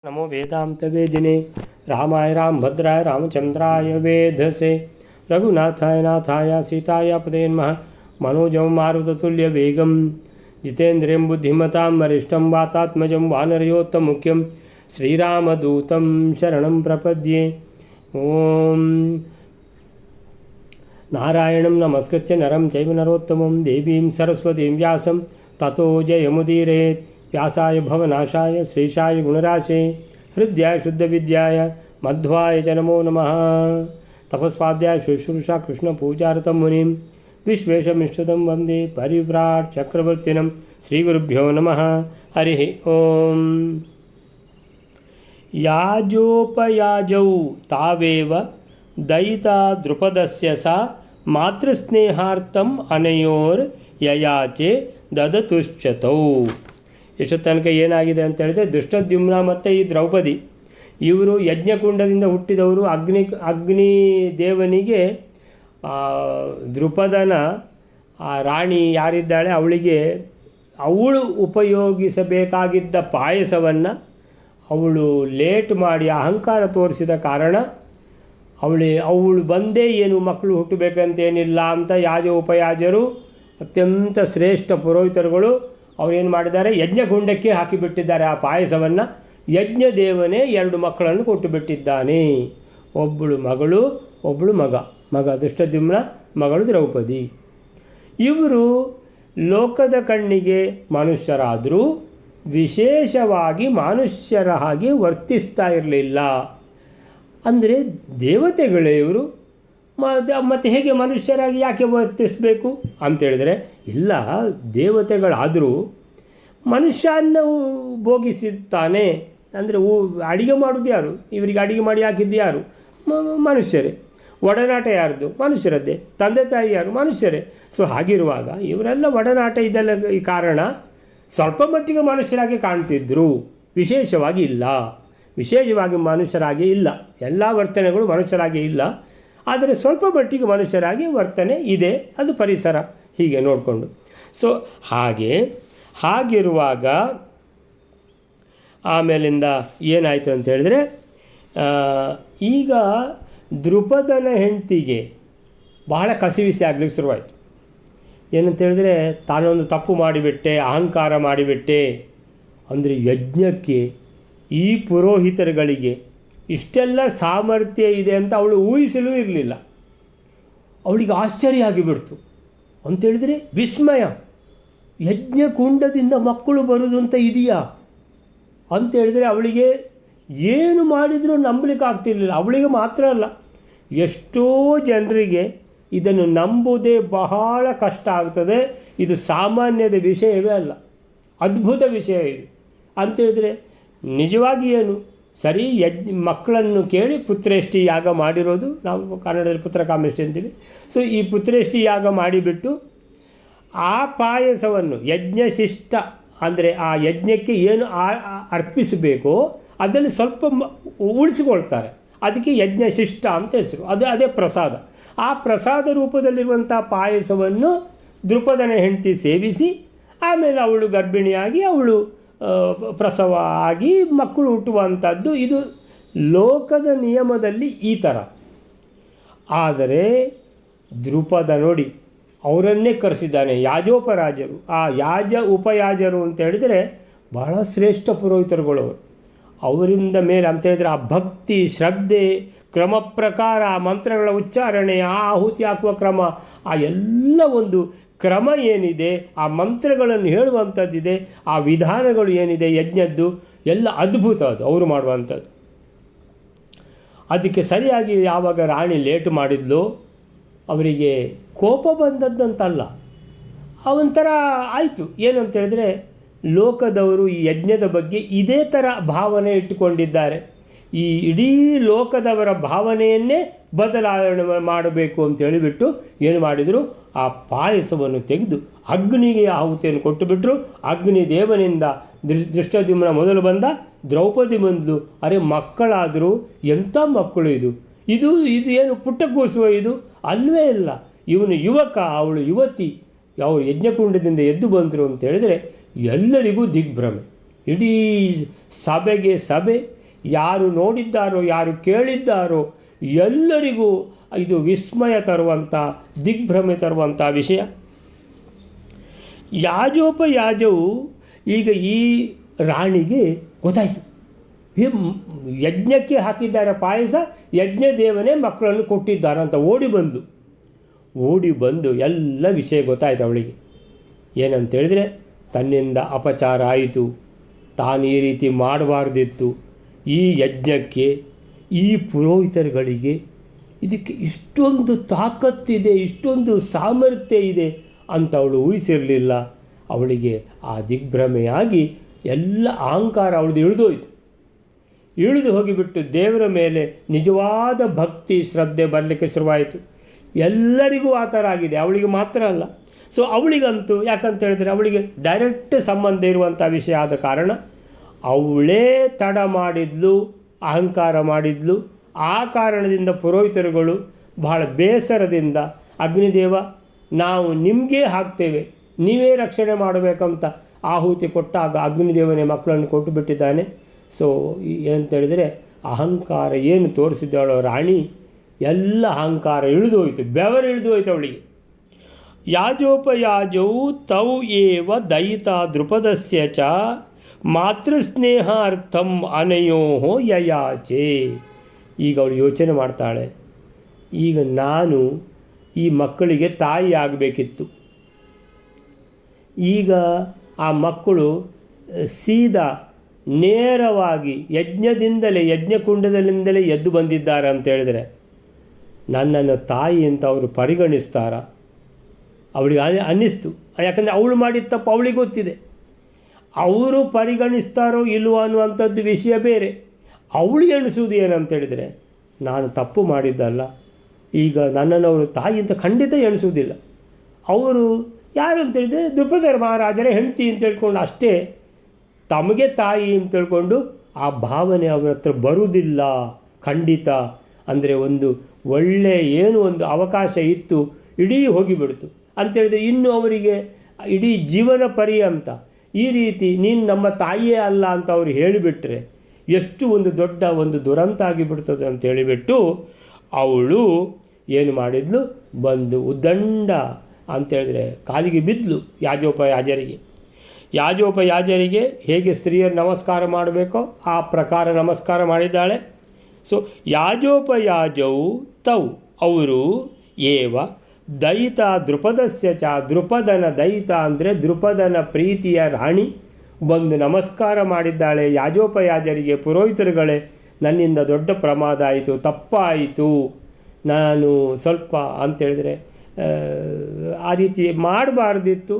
नमो वेदांतवेदिने रामाय रामभद्राय रामचंद्राय वेधसे रघुनाथाय नाथाय सीताय पते नमः। मनोजं मारुततुल्यवेगं जितेन्द्रियं बुद्धिमतां वरिष्ठं वातात्मजं वानरयोत्तमुख्यं श्रीरामदूतं शरणं प्रपद्ये। ओम नारायणं नमस्कृत्य नरं चैव नरोत्तमं देवीं सरस्वतीं व्यासं ततो जयमुदीरयेत्। व्यासाय भवनाशाय श्रीशाय गुणराशे हृद्याय शुद्धविद्याय मध्वाय च नमो नमः। तपस्वाध्याय शुश्रूषा कृष्णपूजारतं मुनिं विश्वेशमिष्टदं वन्दे परिव्राट् चक्रवर्तिनं श्रीगुरुभ्यो नमः। हरिः ओम्। याजोपयाजौ तावेव दयिता द्रुपदस्य सा मातृस्नेहार्थम् अनयोर्ययाचे ददतुश्चतौ। ಇಷ್ಟು ತನಕ ಏನಾಗಿದೆ ಅಂತ ಹೇಳಿದ್ರೆ, ಧೃಷ್ಟದ್ಯುಮ್ನ ಮತ್ತು ಈ ದ್ರೌಪದಿ ಇವರು ಯಜ್ಞಕುಂಡದಿಂದ ಹುಟ್ಟಿದವರು. ಅಗ್ನಿ ದೇವನಿಗೆ ದೃಪದನ ರಾಣಿ ಯಾರಿದ್ದಾಳೆ ಅವಳಿಗೆ ಅವಳು ಉಪಯೋಗಿಸಬೇಕಾಗಿದ್ದ ಪಾಯಸವನ್ನು ಅವಳು ಲೇಟ್ ಮಾಡಿ ಅಹಂಕಾರ ತೋರಿಸಿದ ಕಾರಣ ಅವಳು ಬಂದೇ ಏನು ಮಕ್ಕಳು ಹುಟ್ಟಬೇಕಂತೇನಿಲ್ಲ ಅಂತ ಉಪಯಾಜರು ಅತ್ಯಂತ ಶ್ರೇಷ್ಠ ಪುರೋಹಿತರುಗಳು ಅವರೇನು ಮಾಡಿದ್ದಾರೆ, ಯಜ್ಞಗುಂಡಕ್ಕೆ ಹಾಕಿಬಿಟ್ಟಿದ್ದಾರೆ ಆ ಪಾಯಸವನ್ನು. ಯಜ್ಞದೇವನೇ 2 ಮಕ್ಕಳನ್ನು ಕೊಟ್ಟು ಬಿಟ್ಟಿದ್ದಾನೆ. ಒಬ್ಬಳು ಮಗಳು, ಒಬ್ಬಳು ಮಗ ಧೃಷ್ಟದ್ಯುಮ್ನ, ಮಗಳು ದ್ರೌಪದಿ. ಇವರು ಲೋಕದ ಕಣ್ಣಿಗೆ ಮನುಷ್ಯರಾದರೂ ವಿಶೇಷವಾಗಿ ಮನುಷ್ಯರ ಹಾಗೆ ವರ್ತಿಸ್ತಾ ಇರಲಿಲ್ಲ. ಅಂದರೆ ದೇವತೆಗಳೇ ಇವರು, ಮತ್ತು ಹೇಗೆ ಮನುಷ್ಯರಾಗಿ ಯಾಕೆ ವರ್ತಿಸಬೇಕು ಅಂತೇಳಿದರೆ, ಇಲ್ಲ, ದೇವತೆಗಳಾದರೂ ಮನುಷ್ಯನ ಭೋಗಿಸುತ್ತಾನೆ. ಅಂದರೆ ಅಡಿಗೆ ಮಾಡೋದು ಯಾರು? ಇವರಿಗೆ ಅಡಿಗೆ ಮಾಡಿ ಹಾಕಿದ್ದು ಯಾರು? ಮನುಷ್ಯರೇ. ಒಡನಾಟ ಯಾರ್ದು? ಮನುಷ್ಯರದ್ದೇ. ತಂದೆ ತಾಯಿ ಯಾರು? ಮನುಷ್ಯರೇ. ಸೊ ಹಾಗಿರುವಾಗ ಇವರೆಲ್ಲ ಒಡನಾಟ ಇದೆಲ್ಲ ಈ ಕಾರಣ ಸ್ವಲ್ಪ ಮಟ್ಟಿಗೆ ಮನುಷ್ಯರಾಗಿ ಕಾಣ್ತಿದ್ರು, ವಿಶೇಷವಾಗಿ ಇಲ್ಲ. ವಿಶೇಷವಾಗಿ ಮನುಷ್ಯರಾಗಿ ಇಲ್ಲ, ಎಲ್ಲ ವರ್ತನೆಗಳು ಮನುಷ್ಯರಾಗಿ ಇಲ್ಲ, ಆದರೆ ಸ್ವಲ್ಪ ಮಟ್ಟಿಗೆ ಮನುಷ್ಯರಾಗಿ ವರ್ತನೆ ಇದೆ. ಅದು ಪರಿಸರ ಹೀಗೆ ನೋಡಿಕೊಂಡು. ಸೊ ಹಾಗಿರುವಾಗ ಆಮೇಲಿಂದ ಏನಾಯಿತು ಅಂತ ಹೇಳಿದ್ರೆ, ಈಗ ದೃಪದನ ಹೆಂಡತಿಗೆ ಬಹಳ ಕಸಿವಿಸಿ ಆಗಲಿಕ್ಕೆ ಶುರುವಾಯಿತು. ಏನಂತ ಹೇಳಿದ್ರೆ, ತಾನೊಂದು ತಪ್ಪು ಮಾಡಿಬಿಟ್ಟೆ, ಅಹಂಕಾರ ಮಾಡಿಬಿಟ್ಟೆ. ಅಂದರೆ ಯಜ್ಞಕ್ಕೆ ಈ ಪುರೋಹಿತರುಗಳಿಗೆ ಇಷ್ಟೆಲ್ಲ ಸಾಮರ್ಥ್ಯ ಇದೆ ಅಂತ ಅವಳು ಊಹಿಸಲೂ ಇರಲಿಲ್ಲ. ಅವಳಿಗೆ ಆಶ್ಚರ್ಯ ಆಗಿಬಿಡ್ತು. ಅಂತೇಳಿದರೆ ವಿಸ್ಮಯ, ಯಜ್ಞಕುಂಡದಿಂದ ಮಕ್ಕಳು ಬರುವುದು ಅಂತ ಇದೆಯಾ ಅಂತೇಳಿದರೆ ಅವಳಿಗೆ ಏನು ಮಾಡಿದರೂ ನಂಬಲಿಕ್ಕೆ ಆಗ್ತಿರಲಿಲ್ಲ. ಅವಳಿಗೆ ಮಾತ್ರ ಅಲ್ಲ, ಎಷ್ಟೋ ಜನರಿಗೆ ಇದನ್ನು ನಂಬುವುದೇ ಬಹಳ ಕಷ್ಟ ಆಗ್ತದೆ. ಇದು ಸಾಮಾನ್ಯದ ವಿಷಯವೇ ಅಲ್ಲ, ಅದ್ಭುತ ವಿಷಯ ಇದು ಅಂತೇಳಿದರೆ. ನಿಜವಾಗಿ ಏನು ಸರಿ, ಮಕ್ಕಳನ್ನು ಕೇಳಿ ಪುತ್ರೇಷ್ಟಿ ಯಾಗ ಮಾಡಿರೋದು, ನಾವು ಕನ್ನಡದಲ್ಲಿ ಪುತ್ರಕಾಮೇಷ್ಟಿ ಅಂತೀವಿ. ಸೊ ಈ ಪುತ್ರೇಷ್ಟಿ ಯಾಗ ಮಾಡಿಬಿಟ್ಟು ಆ ಪಾಯಸವನ್ನು ಯಜ್ಞಶಿಷ್ಟ, ಅಂದರೆ ಆ ಯಜ್ಞಕ್ಕೆ ಏನು ಅರ್ಪಿಸಬೇಕೋ ಅದನ್ನು ಸ್ವಲ್ಪ ಉಳಿಸಿಕೊಳ್ತಾರೆ. ಅದಕ್ಕೆ ಯಜ್ಞಶಿಷ್ಟ ಅಂತ ಹೆಸರು. ಅದೇ ಪ್ರಸಾದ. ಆ ಪ್ರಸಾದ ರೂಪದಲ್ಲಿರುವಂಥ ಪಾಯಸವನ್ನು ದೃಪದನ ಹೆಂಡತಿ ಸೇವಿಸಿ ಆಮೇಲೆ ಅವಳು ಗರ್ಭಿಣಿಯಾಗಿ ಅವಳು ಪ್ರಸವ ಆಗಿ ಮಕ್ಕಳು ಹುಟ್ಟುವಂಥದ್ದು. ಇದು ಲೋಕದ ನಿಯಮದಲ್ಲಿ ಈ ಥರ. ಆದರೆ ದೃಪದ ನೋಡಿ, ಅವರನ್ನೇ ಕರೆಸಿದ್ದಾನೆ ಯಾಜೋಪರಾಜರು. ಆ ಉಪಯಾಜರು ಅಂತ ಹೇಳಿದರೆ ಬಹಳ ಶ್ರೇಷ್ಠ ಪುರೋಹಿತರುಗಳವರು. ಅವರಿಂದ ಮೇಲೆ ಅಂತ ಹೇಳಿದರೆ ಆ ಭಕ್ತಿ, ಶ್ರದ್ಧೆ, ಕ್ರಮ ಪ್ರಕಾರ, ಆ ಮಂತ್ರಗಳ ಉಚ್ಚಾರಣೆ, ಆ ಆಹುತಿ ಹಾಕುವ ಕ್ರಮ, ಆ ಎಲ್ಲ ಒಂದು ಕ್ರಮ ಏನಿದೆ, ಆ ಮಂತ್ರಗಳನ್ನು ಹೇಳುವಂಥದ್ದಿದೆ, ಆ ವಿಧಾನಗಳು ಏನಿದೆ ಯಜ್ಞದ್ದು, ಎಲ್ಲ ಅದ್ಭುತ. ಅದು ಅವರು ಮಾಡುವಂಥದ್ದು. ಅದಕ್ಕೆ ಸರಿಯಾಗಿ ಯಾವಾಗ ರಾಣಿ ಲೇಟ್ ಮಾಡಿದ್ಲು, ಅವರಿಗೆ ಕೋಪ ಬಂದದ್ದಂತಲ್ಲ, ಒಂಥರ ಆಯಿತು. ಏನಂತ ಹೇಳಿದ್ರೆ, ಲೋಕದವರು ಈ ಯಜ್ಞದ ಬಗ್ಗೆ ಇದೇ ಥರ ಭಾವನೆ ಇಟ್ಟುಕೊಂಡಿದ್ದಾರೆ. ಈ ಇಡೀ ಲೋಕದವರ ಭಾವನೆಯನ್ನೇ ಬದಲಾವಣೆ ಮಾಡಬೇಕು ಅಂತ ಹೇಳಿಬಿಟ್ಟು ಏನು ಮಾಡಿದರು, ಆ ಪಾಯಸವನ್ನು ತೆಗೆದು ಅಗ್ನಿಗೆ ಆಹುತಿಯನ್ನು ಕೊಟ್ಟುಬಿಟ್ರು. ಅಗ್ನಿ ದೇವನಿಂದ ಧೃಷ್ಟದ್ಯುಮ್ನ ಮೊದಲು ಬಂದ, ದ್ರೌಪದಿ ಬಂದಳು. ಅರೆ, ಮಕ್ಕಳಾದರೂ ಎಂಥ ಮಕ್ಕಳು ಇದು ಏನು ಪುಟ್ಟ ಕೂಸುವ ಇದು ಅಲ್ವೇ ಇಲ್ಲ. ಇವನು ಯುವಕ, ಅವಳು ಯುವತಿ. ಅವರು ಯಜ್ಞಕುಂಡದಿಂದ ಎದ್ದು ಬಂದರು ಅಂತ ಹೇಳಿದರೆ ಎಲ್ಲರಿಗೂ ದಿಗ್ಭ್ರಮೆ. ಇಡೀ ಸಭೆಗೆ ಸಭೆ, ಯಾರು ನೋಡಿದ್ದಾರೋ ಯಾರು ಕೇಳಿದ್ದಾರೋ ಎಲ್ಲರಿಗೂ ಇದು ವಿಸ್ಮಯ ತರುವಂಥ, ದಿಗ್ಭ್ರಮೆ ತರುವಂಥ ವಿಷಯ. ಯಾಜೋಪಯಾಜವು ಈಗ ಈ ರಾಣಿಗೆ ಗೊತ್ತಾಯಿತು, ಯಜ್ಞಕ್ಕೆ ಹಾಕಿದ್ದಾರೆ ಪಾಯಸ, ಯಜ್ಞ ದೇವನೇ ಮಕ್ಕಳನ್ನು ಕೊಟ್ಟಿದ್ದಾರಂತ ಓಡಿ ಬಂದು ಎಲ್ಲ ವಿಷಯ ಗೊತ್ತಾಯಿತು ಅವಳಿಗೆ. ಏನಂತೇಳಿದರೆ, ತನ್ನಿಂದ ಅಪಚಾರ ಆಯಿತು, ತಾನು ಈ ರೀತಿ ಮಾಡಬಾರ್ದಿತ್ತು, ಈ ಯಜ್ಞಕ್ಕೆ, ಈ ಪುರೋಹಿತರುಗಳಿಗೆ ಇದಕ್ಕೆ ಇಷ್ಟೊಂದು ತಾಕತ್ತಿದೆ, ಇಷ್ಟೊಂದು ಸಾಮರ್ಥ್ಯ ಇದೆ ಅಂತ ಅವಳು ಊಹಿಸಿರಲಿಲ್ಲ. ಅವಳಿಗೆ ಆ ದಿಗ್ಭ್ರಮೆಯಾಗಿ ಎಲ್ಲ ಅಹಂಕಾರ ಅವಳದು ಇಳಿದು ಹೋಗಿಬಿಟ್ಟು ದೇವರ ಮೇಲೆ ನಿಜವಾದ ಭಕ್ತಿ ಶ್ರದ್ಧೆ ಬರಲಿಕ್ಕೆ ಶುರುವಾಯಿತು. ಎಲ್ಲರಿಗೂ ಆ ಥರ ಆಗಿದೆ, ಅವಳಿಗೆ ಮಾತ್ರ ಅಲ್ಲ. ಸೊ ಅವಳಿಗಂತೂ ಯಾಕಂತ ಹೇಳಿದರೆ ಅವಳಿಗೆ ಡೈರೆಕ್ಟ್ ಸಂಬಂಧ ಇರುವಂಥ ವಿಷಯ ಆದ ಕಾರಣ ಅವಳೇ ತಡ ಮಾಡಿದ್ಲು, ಅಹಂಕಾರ ಮಾಡಿದ್ಲು. ಆ ಕಾರಣದಿಂದ ಪುರೋಹಿತರುಗಳು ಬಹಳ ಬೇಸರದಿಂದ, ಅಗ್ನಿದೇವ ನಾವು ನಿಮಗೇ ಹಾಕ್ತೇವೆ, ನೀವೇ ರಕ್ಷಣೆ ಮಾಡಬೇಕಂತ ಆಹುತಿ ಕೊಟ್ಟಾಗ ಅಗ್ನಿದೇವನೇ ಮಕ್ಕಳನ್ನು ಕೊಟ್ಟು ಬಿಟ್ಟಿದ್ದಾನೆ. ಸೊ ಏನಂತೇಳಿದರೆ ಅಹಂಕಾರ ಏನು ತೋರಿಸಿದ್ದಾಳೋ ರಾಣಿ, ಎಲ್ಲ ಅಹಂಕಾರ ಇಳಿದೋಯ್ತು, ಬೆವರು ಹೋಯ್ತು ಅವಳಿಗೆ. ಯಾಜೋಪಯಾಜವು ತೌ ಏವ ದಯಿತಾ ದೃಪದಸ್ಯ ಚ ಮಾತೃಸ್ನೇಹಾರ್ಥಂ ಅನಯೋ ಯಯಾಚೆ. ಈಗ ಅವಳು ಯೋಚನೆ ಮಾಡ್ತಾಳೆ, ಈಗ ನಾನು ಈ ಮಕ್ಕಳಿಗೆ ತಾಯಿ ಆಗಬೇಕಿತ್ತು. ಈಗ ಆ ಮಕ್ಕಳು ಸೀದಾ ನೇರವಾಗಿ ಯಜ್ಞಕುಂಡದಿಂದಲೇ ಎದ್ದು ಬಂದಿದ್ದಾರೆ ಅಂತ ಹೇಳಿದರೆ ನನ್ನನ್ನು ತಾಯಿ ಅಂತ ಅವರು ಪರಿಗಣಿಸ್ತಾರ? ಅವಳಿಗೆ ಅನ್ನಿಸ್ತು. ಯಾಕಂದರೆ ಅವಳು ಮಾಡಿದ ತಪ್ಪು ಅವಳಿಗೆ ಗೊತ್ತಿದೆ. ಅವರು ಪರಿಗಣಿಸ್ತಾರೋ ಇಲ್ವೋ ಅನ್ನುವಂಥದ್ದು ವಿಷಯ ಬೇರೆ. ಅವಳು ಎಣಿಸೋದು ಏನಂತೇಳಿದರೆ, ನಾನು ತಪ್ಪು ಮಾಡಿದ್ದಲ್ಲ, ಈಗ ನನ್ನನ್ನು ಅವರು ತಾಯಿ ಅಂತ ಖಂಡಿತ ಎಣಿಸೋದಿಲ್ಲ. ಅವರು ಯಾರು ಅಂತೇಳಿದರೆ ದ್ರುಪದ ಮಹಾರಾಜರ ಹೆಂಡತಿ ಅಂತ ತಿಳ್ಕೊಂಡು ಅಷ್ಟೇ, ತಮಗೆ ತಾಯಿ ಅಂತ ತಿಳ್ಕೊಂಡು ಆ ಭಾವನೆ ಅವರ ಹತ್ರ ಬರುವುದಿಲ್ಲ ಖಂಡಿತ. ಅಂದರೆ ಒಂದು ಒಳ್ಳೆಯ ಒಂದು ಅವಕಾಶ ಇತ್ತು, ಇಡೀ ಹೋಗಿಬಿಡ್ತು ಅಂಥೇಳಿದರೆ ಇನ್ನು ಅವರಿಗೆ ಇಡೀ ಜೀವನ ಪರ್ಯಂತ ಈ ರೀತಿ ನೀನು ನಮ್ಮ ತಾಯಿಯೇ ಅಲ್ಲ ಅಂತ ಅವರು ಹೇಳಿಬಿಟ್ರೆ ಎಷ್ಟು ದೊಡ್ಡ ದುರಂತ ಆಗಿಬಿಡ್ತದೆ ಅಂತ ಹೇಳಿಬಿಟ್ಟು ಅವಳು ಏನು ಮಾಡಿದ್ಲು, ಬಂದು ಉದ್ದಂಡ ಅಂತೇಳಿದ್ರೆ ಕಾಲಿಗೆ ಬಿದ್ದಲು ಯಾಜೋಪಯಾಜರಿಗೆ ಹೇಗೆ ಸ್ತ್ರೀಯರು ನಮಸ್ಕಾರ ಮಾಡಬೇಕೋ ಆ ಪ್ರಕಾರ ನಮಸ್ಕಾರ ಮಾಡಿದ್ದಾಳೆ. ಸೊ ಯಾಜೋಪಯಾಜವು ತೌ ಅವರು ಏವ ದಯಿತ ದೃಪದಸ್ಯ ಚ, ದೃಪದನ ದಯಿತ ಅಂದರೆ ದೃಪದನ ಪ್ರೀತಿಯ ರಾಣಿ ಬಂದು ನಮಸ್ಕಾರ ಮಾಡಿದ್ದಾಳೆ ಯಾಜೋಪಯಾಜರಿಗೆ. ಪುರೋಹಿತರುಗಳೇ, ನನ್ನಿಂದ ದೊಡ್ಡ ಪ್ರಮಾದ ಆಯಿತು, ತಪ್ಪಾಯಿತು, ನಾನು ಸ್ವಲ್ಪ ಅಂತೇಳಿದರೆ ಆ ರೀತಿ ಮಾಡಬಾರ್ದಿತ್ತು,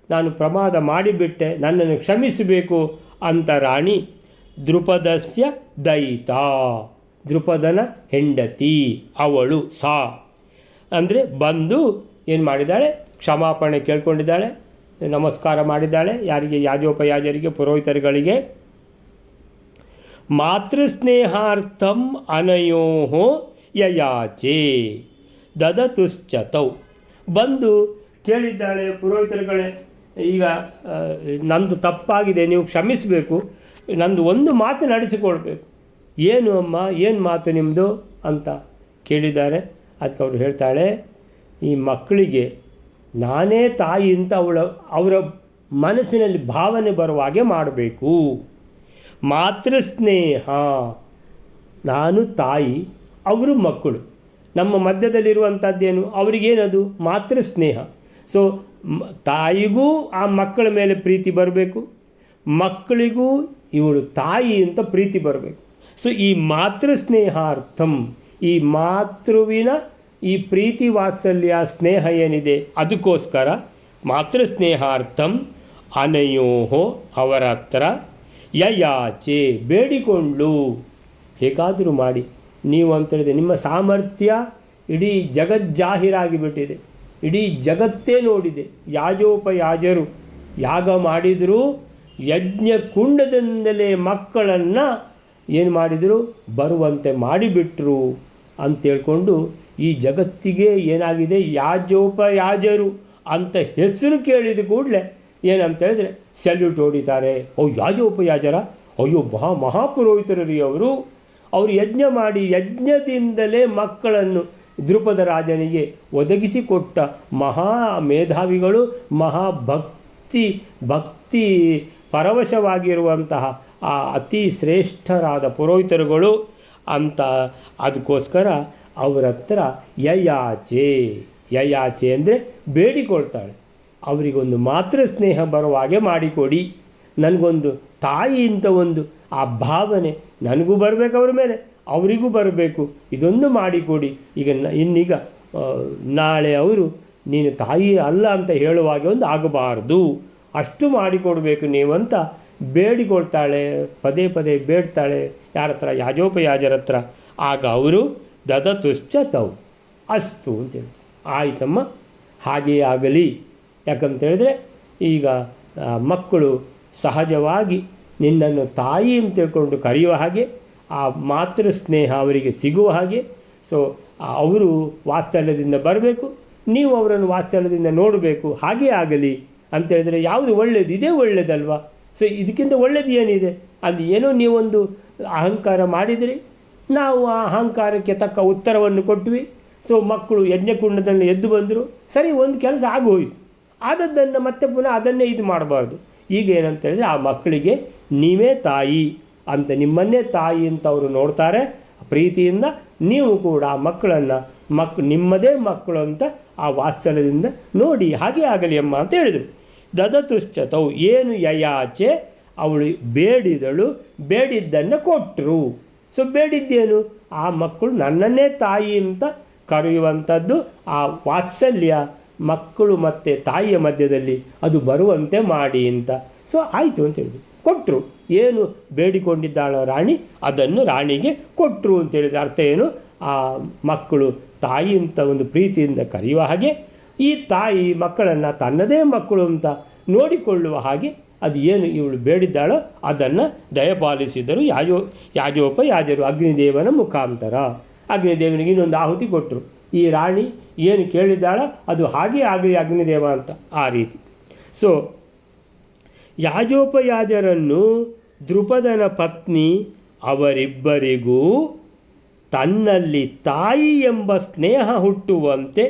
ನಾನು ಪ್ರಮಾದ ಮಾಡಿಬಿಟ್ಟೆ, ನನ್ನನ್ನು ಕ್ಷಮಿಸಬೇಕು ಅಂತ ರಾಣಿ ದೃಪದಸ್ಯ ದಯಿತ, ದೃಪದನ ಹೆಂಡತಿ ಅವಳು ಸಾ ಅಂದರೆ ಬಂದು ಏನು ಮಾಡಿದ್ದಾಳೆ, ಕ್ಷಮಾಪಣೆ ಕೇಳ್ಕೊಂಡಿದ್ದಾಳೆ, ನಮಸ್ಕಾರ ಮಾಡಿದ್ದಾಳೆ. ಯಾರಿಗೆ? ಯಾಜೋಪಯಾಜರಿಗೆ, ಪುರೋಹಿತರುಗಳಿಗೆ. ಮಾತೃಸ್ನೇಹಾರ್ಥಂ ಅನಯೋ ಯಯಾಚೆ ದದತುಶ್ಚತೌ, ಬಂದು ಕೇಳಿದ್ದಾಳೆ, ಪುರೋಹಿತರುಗಳೇ ಈಗ ನಂದು ತಪ್ಪಾಗಿದೆ, ನೀವು ಕ್ಷಮಿಸಬೇಕು, ನಂದು ಒಂದು ಮಾತು ನಡೆಸಿಕೊಳ್ಬೇಕು. ಏನು ಅಮ್ಮ, ಏನು ಮಾತು ನಿಮ್ಮದು ಅಂತ ಕೇಳಿದ್ದಾರೆ. ಅದಕ್ಕೆ ಅವರು ಹೇಳ್ತಾಳೆ, ಈ ಮಕ್ಕಳಿಗೆ ನಾನೇ ತಾಯಿ ಅಂತ ಅವರ ಮನಸ್ಸಿನಲ್ಲಿ ಭಾವನೆ ಬರುವ ಹಾಗೆ ಮಾಡಬೇಕು. ಮಾತೃಸ್ನೇಹ, ನಾನು ತಾಯಿ, ಅವರು ಮಕ್ಕಳು, ನಮ್ಮ ಮಧ್ಯದಲ್ಲಿರುವಂಥದ್ದೇನು, ಅವರಿಗೇನದು ಮಾತೃಸ್ನೇಹ. ಸೊ ತಾಯಿಗೂ ಆ ಮಕ್ಕಳ ಮೇಲೆ ಪ್ರೀತಿ ಬರಬೇಕು, ಮಕ್ಕಳಿಗೂ ಇವಳು ತಾಯಿ ಅಂತ ಪ್ರೀತಿ ಬರಬೇಕು. ಸೊ ಈ ಮಾತೃಸ್ನೇಹಾರ್ಥಂ, ಈ ಮಾತೃವಿನ ಈ ಪ್ರೀತಿ ವಾತ್ಸಲ್ಯ ಸ್ನೇಹ ಏನಿದೆ ಅದಕ್ಕೋಸ್ಕರ ಮಾತೃಸ್ನೇಹಾರ್ಥಂ ಅನಯೋಹೋ ಅವರ ಹತ್ರ ಯಯಾಚೆ ಬೇಡಿಕೊಂಡ್ಲು, ಹೇಗಾದರೂ ಮಾಡಿ ನೀವು ಅಂತೇಳಿದೆ, ನಿಮ್ಮ ಸಾಮರ್ಥ್ಯ ಇಡೀ ಜಗಜ್ಜಾಹೀರಾಗಿಬಿಟ್ಟಿದೆ, ಇಡೀ ಜಗತ್ತೇ ನೋಡಿದೆ. ಯಾಜೋಪಯಾಜರು ಯಾಗ ಮಾಡಿದರೂ ಯಜ್ಞಕುಂಡದಿಂದಲೇ ಮಕ್ಕಳನ್ನು ಏನು ಮಾಡಿದರು, ಬರುವಂತೆ ಮಾಡಿಬಿಟ್ರು ಅಂತೇಳ್ಕೊಂಡು ಈ ಜಗತ್ತಿಗೆ ಏನಾಗಿದೆ, ಯಾಜೋಪಯಾಜರು ಅಂತ ಹೆಸರು ಕೇಳಿದ ಕೂಡಲೇ ಏನಂತ ಹೇಳಿದ್ರೆ ಸೆಲ್ಯೂಟ್ ಹೊಡಿತಾರೆ. ಯಾಜೋಪಯಾಜರ, ಅಯ್ಯೋ ಮಹಾಪುರೋಹಿತರು ರೀ ಅವರು ಯಜ್ಞ ಮಾಡಿ ಯಜ್ಞದಿಂದಲೇ ಮಕ್ಕಳನ್ನು ದ್ರುಪದ ರಾಜನಿಗೆ ಒದಗಿಸಿಕೊಟ್ಟ ಮಹಾ ಮೇಧಾವಿಗಳು, ಭಕ್ತಿ ಪರವಶವಾಗಿರುವಂತಹ ಆ ಅತಿ ಶ್ರೇಷ್ಠರಾದ ಪುರೋಹಿತರುಗಳು ಅಂತ. ಅದಕ್ಕೋಸ್ಕರ ಅವರ ಹತ್ರ ಯಯಾಚೆ ಅಂದರೆ ಬೇಡಿಕೊಳ್ತಾಳೆ, ಅವರಿಗೊಂದು ಮಾತೃ ಸ್ನೇಹ ಬರುವ ಹಾಗೆ ಮಾಡಿಕೊಡಿ, ನನಗೊಂದು ತಾಯಿ ಇಂಥ ಒಂದು ಆ ಭಾವನೆ ನನಗೂ ಬರಬೇಕು, ಅವ್ರ ಮೇಲೆ ಅವರಿಗೂ ಬರಬೇಕು, ಇದೊಂದು ಮಾಡಿಕೊಡಿ. ಇನ್ನೀಗ ನಾಳೆ ಅವರು ನೀನು ತಾಯಿ ಅಲ್ಲ ಅಂತ ಹೇಳುವಾಗೆ ಒಂದು ಆಗಬಾರ್ದು, ಅಷ್ಟು ಮಾಡಿಕೊಡ್ಬೇಕು ನೀವಂತ ಬೇಡಿಕೊಳ್ತಾಳೆ, ಪದೇ ಪದೇ ಬೇಡ್ತಾಳೆ. ಯಾರ ಹತ್ರ? ಯಾಜೋಪಯಾಜರ ಹತ್ರ. ಆಗ ಅವರು ದದತುಶ್ಚ ತೌ, ಅಸ್ತು ಅಂತ ಹೇಳ್ತಾರೆ, ಆಯ್ತಮ್ಮ ಹಾಗೆಯೇ ಆಗಲಿ. ಯಾಕಂತೇಳಿದ್ರೆ ಈಗ ಮಕ್ಕಳು ಸಹಜವಾಗಿ ನಿನ್ನನ್ನು ತಾಯಿ ಅಂತ ತಿಳ್ಕೊಂಡು ಕರೆಯುವ ಹಾಗೆ, ಆ ಮಾತೃ ಸ್ನೇಹ ಅವರಿಗೆ ಸಿಗುವ ಹಾಗೆ. ಸೊ ಅವರು ವಾತ್ಸಲ್ಯದಿಂದ ಬರಬೇಕು, ನೀವು ಅವರನ್ನು ವಾತ್ಸಲ್ಯದಿಂದ ನೋಡಬೇಕು, ಹಾಗೇ ಆಗಲಿ ಅಂತೇಳಿದರೆ ಯಾವುದು ಒಳ್ಳೆಯದು? ಇದೇ ಒಳ್ಳೆಯದಲ್ವಾ? ಸೊ ಇದಕ್ಕಿಂತ ಒಳ್ಳೆಯದು ಏನಿದೆ? ಅದು ಏನೋ ನೀವೊಂದು ಅಹಂಕಾರ ಮಾಡಿದಿರಿ, ನಾವು ಆ ಅಹಂಕಾರಕ್ಕೆ ತಕ್ಕ ಉತ್ತರವನ್ನು ಕೊಟ್ವಿ. ಸೊ ಮಕ್ಕಳು ಯಜ್ಞಕುಂಡದಲ್ಲಿ ಎದ್ದು ಬಂದರು, ಸರಿ, ಒಂದು ಕೆಲಸ ಆಗೋಯಿತು. ಆದದ್ದನ್ನು ಮತ್ತೆ ಪುನಃ ಅದನ್ನೇ ಇದು ಮಾಡಬಾರ್ದು. ಈಗ ಏನಂತ ಹೇಳಿದ್ರೆ ಆ ಮಕ್ಕಳಿಗೆ ನೀವೇ ತಾಯಿ ಅಂತ, ನಿಮ್ಮನ್ನೇ ತಾಯಿ ಅಂತ ಅವರು ನೋಡ್ತಾರೆ ಪ್ರೀತಿಯಿಂದ. ನೀವು ಕೂಡ ಆ ಮಕ್ಕಳನ್ನು ನಿಮ್ಮದೇ ಮಕ್ಕಳು ಅಂತ ಆ ವಾತ್ಸಲ್ಯದಿಂದ ನೋಡಿ, ಹಾಗೇ ಆಗಲಿ ಅಮ್ಮ ಅಂತ ಹೇಳಿದರು. ದದತುಶ್ಚತೌ, ಏನು ಯಯಾಚೆ, ಅವಳು ಬೇಡಿದಳು, ಬೇಡಿದ್ದನ್ನು ಕೊಟ್ಟರು. ಸೊ ಬೇಡಿದ್ದೇನು? ಆ ಮಕ್ಕಳು ನನ್ನನ್ನೇ ತಾಯಿ ಅಂತ ಕರೆಯುವಂಥದ್ದು, ಆ ವಾತ್ಸಲ್ಯ ಮಕ್ಕಳು ಮತ್ತು ತಾಯಿಯ ಮಧ್ಯದಲ್ಲಿ ಅದು ಬರುವಂತೆ ಮಾಡಿ ಅಂತ. ಸೊ ಆಯಿತು ಅಂತ ಹೇಳಿದ್ರು, ಕೊಟ್ಟರು. ಏನು ಬೇಡಿಕೊಂಡಿದ್ದಾಳೋ ರಾಣಿ, ಅದನ್ನು ರಾಣಿಗೆ ಕೊಟ್ಟರು ಅಂತೇಳಿದ ಅರ್ಥ ಏನು? ಆ ಮಕ್ಕಳು ತಾಯಿ ಅಂತ ಒಂದು ಪ್ರೀತಿಯಿಂದ ಕರೆಯುವ ಹಾಗೆ, ಈ ತಾಯಿ ಮಕ್ಕಳನ್ನು ತನ್ನದೇ ಮಕ್ಕಳು ಅಂತ ನೋಡಿಕೊಳ್ಳುವ ಹಾಗೆ, ಅದು ಏನು ಇವಳು ಬೇಡಿದ್ದಾಳೋ ಅದನ್ನು ದಯಪಾಲಿಸಿದರು ಯಾಜೋಪಯಾಜರು ಅಗ್ನಿದೇವನ ಮುಖಾಂತರ. ಅಗ್ನಿದೇವನಿಗೆ ಇನ್ನೊಂದು ಆಹುತಿ ಕೊಟ್ಟರು. ಈ ರಾಣಿ ಏನು ಕೇಳಿದ್ದಾಳೋ ಅದು ಹಾಗೇ ಆಗಲಿ ಅಗ್ನಿದೇವ ಅಂತ, ಆ ರೀತಿ. ಸೊ ಯಾಜೋಪಯಾಜರನ್ನು ದ್ರುಪದನ ಪತ್ನಿ ಅವರಿಬ್ಬರಿಗೂ ತನ್ನಲ್ಲಿ ತಾಯಿ ಎಂಬ ಸ್ನೇಹ ಹುಟ್ಟುವಂತೆ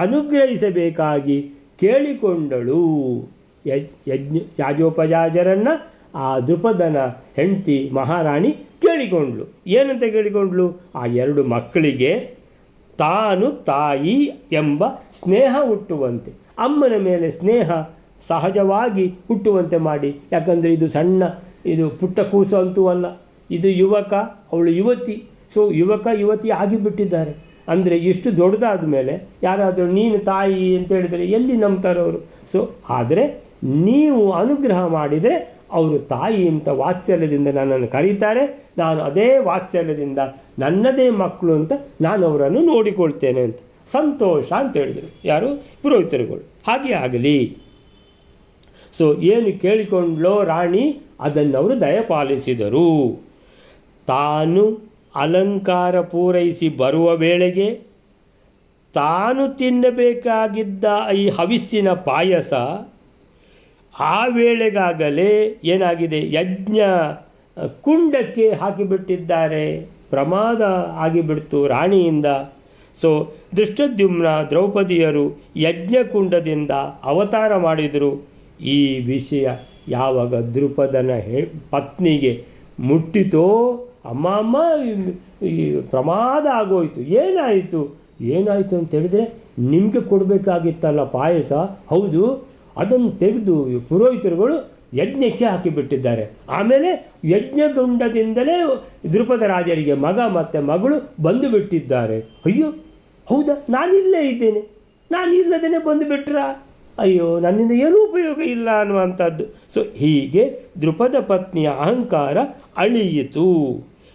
ಅನುಗ್ರಹಿಸಬೇಕಾಗಿ ಕೇಳಿಕೊಂಡಳು. ಯಾಜೋಪಯಾಜರನ್ನು ಆ ದ್ರುಪದನ ಹೆಂಡತಿ ಮಹಾರಾಣಿ ಕೇಳಿಕೊಂಡ್ಳು. ಏನಂತ ಕೇಳಿಕೊಂಡ್ಳು? ಆ ಎರಡು ಮಕ್ಕಳಿಗೆ ತಾನು ತಾಯಿ ಎಂಬ ಸ್ನೇಹ ಹುಟ್ಟುವಂತೆ, ಅಮ್ಮನ ಮೇಲೆ ಸ್ನೇಹ ಸಹಜವಾಗಿ ಹುಟ್ಟುವಂತೆ ಮಾಡಿ. ಯಾಕಂದರೆ ಇದು ಸಣ್ಣ, ಇದು ಪುಟ್ಟ ಕೂಸು ಅಂತೂ ಅಲ್ಲ, ಇದು ಯುವಕ, ಅವಳು ಯುವತಿ. ಸೊ ಯುವಕ ಯುವತಿ ಆಗಿಬಿಟ್ಟಿದ್ದಾರೆ. ಅಂದರೆ ಇಷ್ಟು ದೊಡ್ಡದಾದ ಮೇಲೆ ಯಾರಾದರೂ ನೀನು ತಾಯಿ ಅಂತ ಹೇಳಿದರೆ ಎಲ್ಲಿ ನಂಬ್ತಾರೆ ಅವರು? ಸೊ ಆದರೆ ನೀವು ಅನುಗ್ರಹ ಮಾಡಿದರೆ ಅವರು ತಾಯಿ ಅಂತ ವಾತ್ಸಲ್ಯದಿಂದ ನನ್ನನ್ನು ಕರೀತಾರೆ, ನಾನು ಅದೇ ವಾತ್ಸಲ್ಯದಿಂದ ನನ್ನದೇ ಮಕ್ಕಳು ಅಂತ ನಾನು ಅವರನ್ನು ನೋಡಿಕೊಳ್ತೇನೆ ಅಂತ ಸಂತೋಷ ಅಂತ ಹೇಳಿದರು. ಯಾರು? ಪುರೋಹಿತರುಗಳು. ಹಾಗೆ ಆಗಲಿ. ಸೊ ಏನು ಕೇಳಿಕೊಂಡ್ಲೋ ರಾಣಿ ಅದನ್ನು ಅವರು ದಯಪಾಲಿಸಿದರು. ತಾನು ಅಲಂಕಾರ ಪೂರೈಸಿ ಬರುವ ವೇಳೆಗೆ ತಾನು ತಿನ್ನಬೇಕಾಗಿದ್ದ ಈ ಹವಿಸ್ಸಿನ ಪಾಯಸ ಆ ವೇಳೆಗಾಗಲೇ ಏನಾಗಿದೆ, ಯಜ್ಞ ಕುಂಡಕ್ಕೆ ಹಾಕಿಬಿಟ್ಟಿದ್ದಾರೆ. ಪ್ರಮಾದ ಆಗಿಬಿಡ್ತು ರಾಣಿಯಿಂದ. ಸೊ ದೃಷ್ಟದ್ಯುಮ್ನ ದ್ರೌಪದಿಯರು ಯಜ್ಞಕುಂಡದಿಂದ ಅವತಾರ ಮಾಡಿದರು. ಈ ವಿಷಯ ಯಾವಾಗ ದ್ರುಪದನ ಪತ್ನಿಗೆ ಮುಟ್ಟಿತೋ, ಅಮ್ಮ ಈ ಪ್ರಮಾದ ಆಗೋಯಿತು. ಏನಾಯಿತು ಅಂತ ಹೇಳಿದರೆ, ನಿಮಗೆ ಕೊಡಬೇಕಾಗಿತ್ತಲ್ಲ ಪಾಯಸ, ಹೌದು, ಅದನ್ನು ತೆಗೆದು ಪುರೋಹಿತರುಗಳು ಯಜ್ಞಕ್ಕೆ ಹಾಕಿಬಿಟ್ಟಿದ್ದಾರೆ. ಆಮೇಲೆ ಯಜ್ಞಗುಂಡದಿಂದಲೇ ದ್ರುಪದ ರಾಜರಿಗೆ ಮಗ ಮತ್ತು ಮಗಳು ಬಂದು ಬಿಟ್ಟಿದ್ದಾರೆ. ಅಯ್ಯೋ ಹೌದಾ, ನಾನಿಲ್ಲೇ ಇದ್ದೇನೆ, ನಾನಿಲ್ಲದೇ ಬಂದು ಬಿಟ್ರಾ? ಅಯ್ಯೋ, ನನ್ನಿಂದ ಏನೂ ಉಪಯೋಗ ಇಲ್ಲ ಅನ್ನುವಂಥದ್ದು. ಸೊ ಹೀಗೆ ದ್ರುಪದ ಪತ್ನಿಯ ಅಹಂಕಾರ ಅಳಿಯಿತು,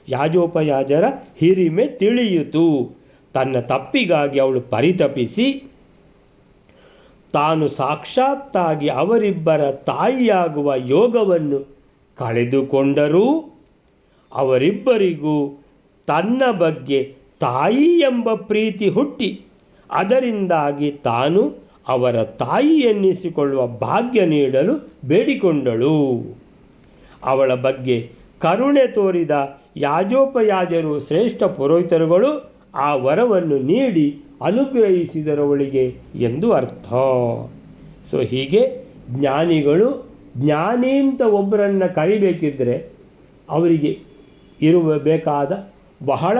ಯಾಜೋಪಯಾಜರ ಹಿರಿಮೆ ತಿಳಿಯಿತು. ತನ್ನ ತಪ್ಪಿಗಾಗಿ ಅವಳು ಪರಿತಪಿಸಿ ತಾನು ಸಾಕ್ಷಾತ್ತಾಗಿ ಅವರಿಬ್ಬರ ತಾಯಿಯಾಗುವ ಯೋಗವನ್ನು ಕಳೆದುಕೊಂಡರೂ ಅವರಿಬ್ಬರಿಗೂ ತನ್ನ ಬಗ್ಗೆ ತಾಯಿ ಎಂಬ ಪ್ರೀತಿ ಹುಟ್ಟಿ ಅದರಿಂದಾಗಿ ತಾನು ಅವರ ತಾಯಿ ಎನ್ನಿಸಿಕೊಳ್ಳುವ ಭಾಗ್ಯ ನೀಡಲು ಬೇಡಿಕೊಂಡಳು. ಅವಳ ಬಗ್ಗೆ ಕರುಣೆ ತೋರಿದ ಯಾಜೋಪಯಾಜರು ಶ್ರೇಷ್ಠ ಪುರೋಹಿತರುಗಳು ಆ ವರವನ್ನು ನೀಡಿ ಅನುಗ್ರಹಿಸಿದರವಳಿಗೆ ಎಂದು ಅರ್ಥ. ಸೊ ಹೀಗೆ ಜ್ಞಾನಿಗಳು ಜ್ಞಾನಿ ಅಂತ ಒಬ್ಬರನ್ನು ಕರಿಬೇಕಿದ್ದರೆ ಅವರಿಗೆ ಬೇಕಾದ ಬಹಳ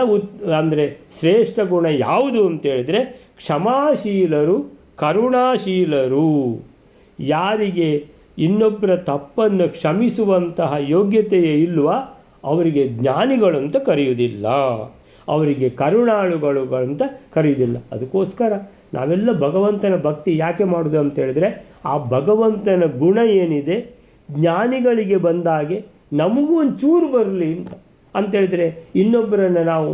ಅಂದರೆ ಶ್ರೇಷ್ಠ ಗುಣ ಯಾವುದು ಅಂತೇಳಿದರೆ ಕ್ಷಮಾಶೀಲರು, ಕರುಣಾಶೀಲರು. ಯಾರಿಗೆ ಇನ್ನೊಬ್ಬರ ತಪ್ಪನ್ನು ಕ್ಷಮಿಸುವಂತಹ ಯೋಗ್ಯತೆಯೇ ಇಲ್ವ ಅವರಿಗೆ ಜ್ಞಾನಿಗಳು ಅಂತ ಕರೆಯುವುದಿಲ್ಲ, ಅವರಿಗೆ ಕರುಣಾಳುಗಳು ಅಂತ ಕರೆಯುವುದಿಲ್ಲ. ಅದಕ್ಕೋಸ್ಕರ ನಾವೆಲ್ಲ ಭಗವಂತನ ಭಕ್ತಿ ಯಾಕೆ ಮಾಡೋದು ಅಂತ ಹೇಳಿದ್ರೆ ಆ ಭಗವಂತನ ಗುಣ ಏನಿದೆ ಜ್ಞಾನಿಗಳಿಗೆ ಬಂದಾಗೆ ನಮಗೂ ಒಂಚೂರು ಬರಲಿ ಅಂತೇಳಿದರೆ ಇನ್ನೊಬ್ಬರನ್ನು ನಾವು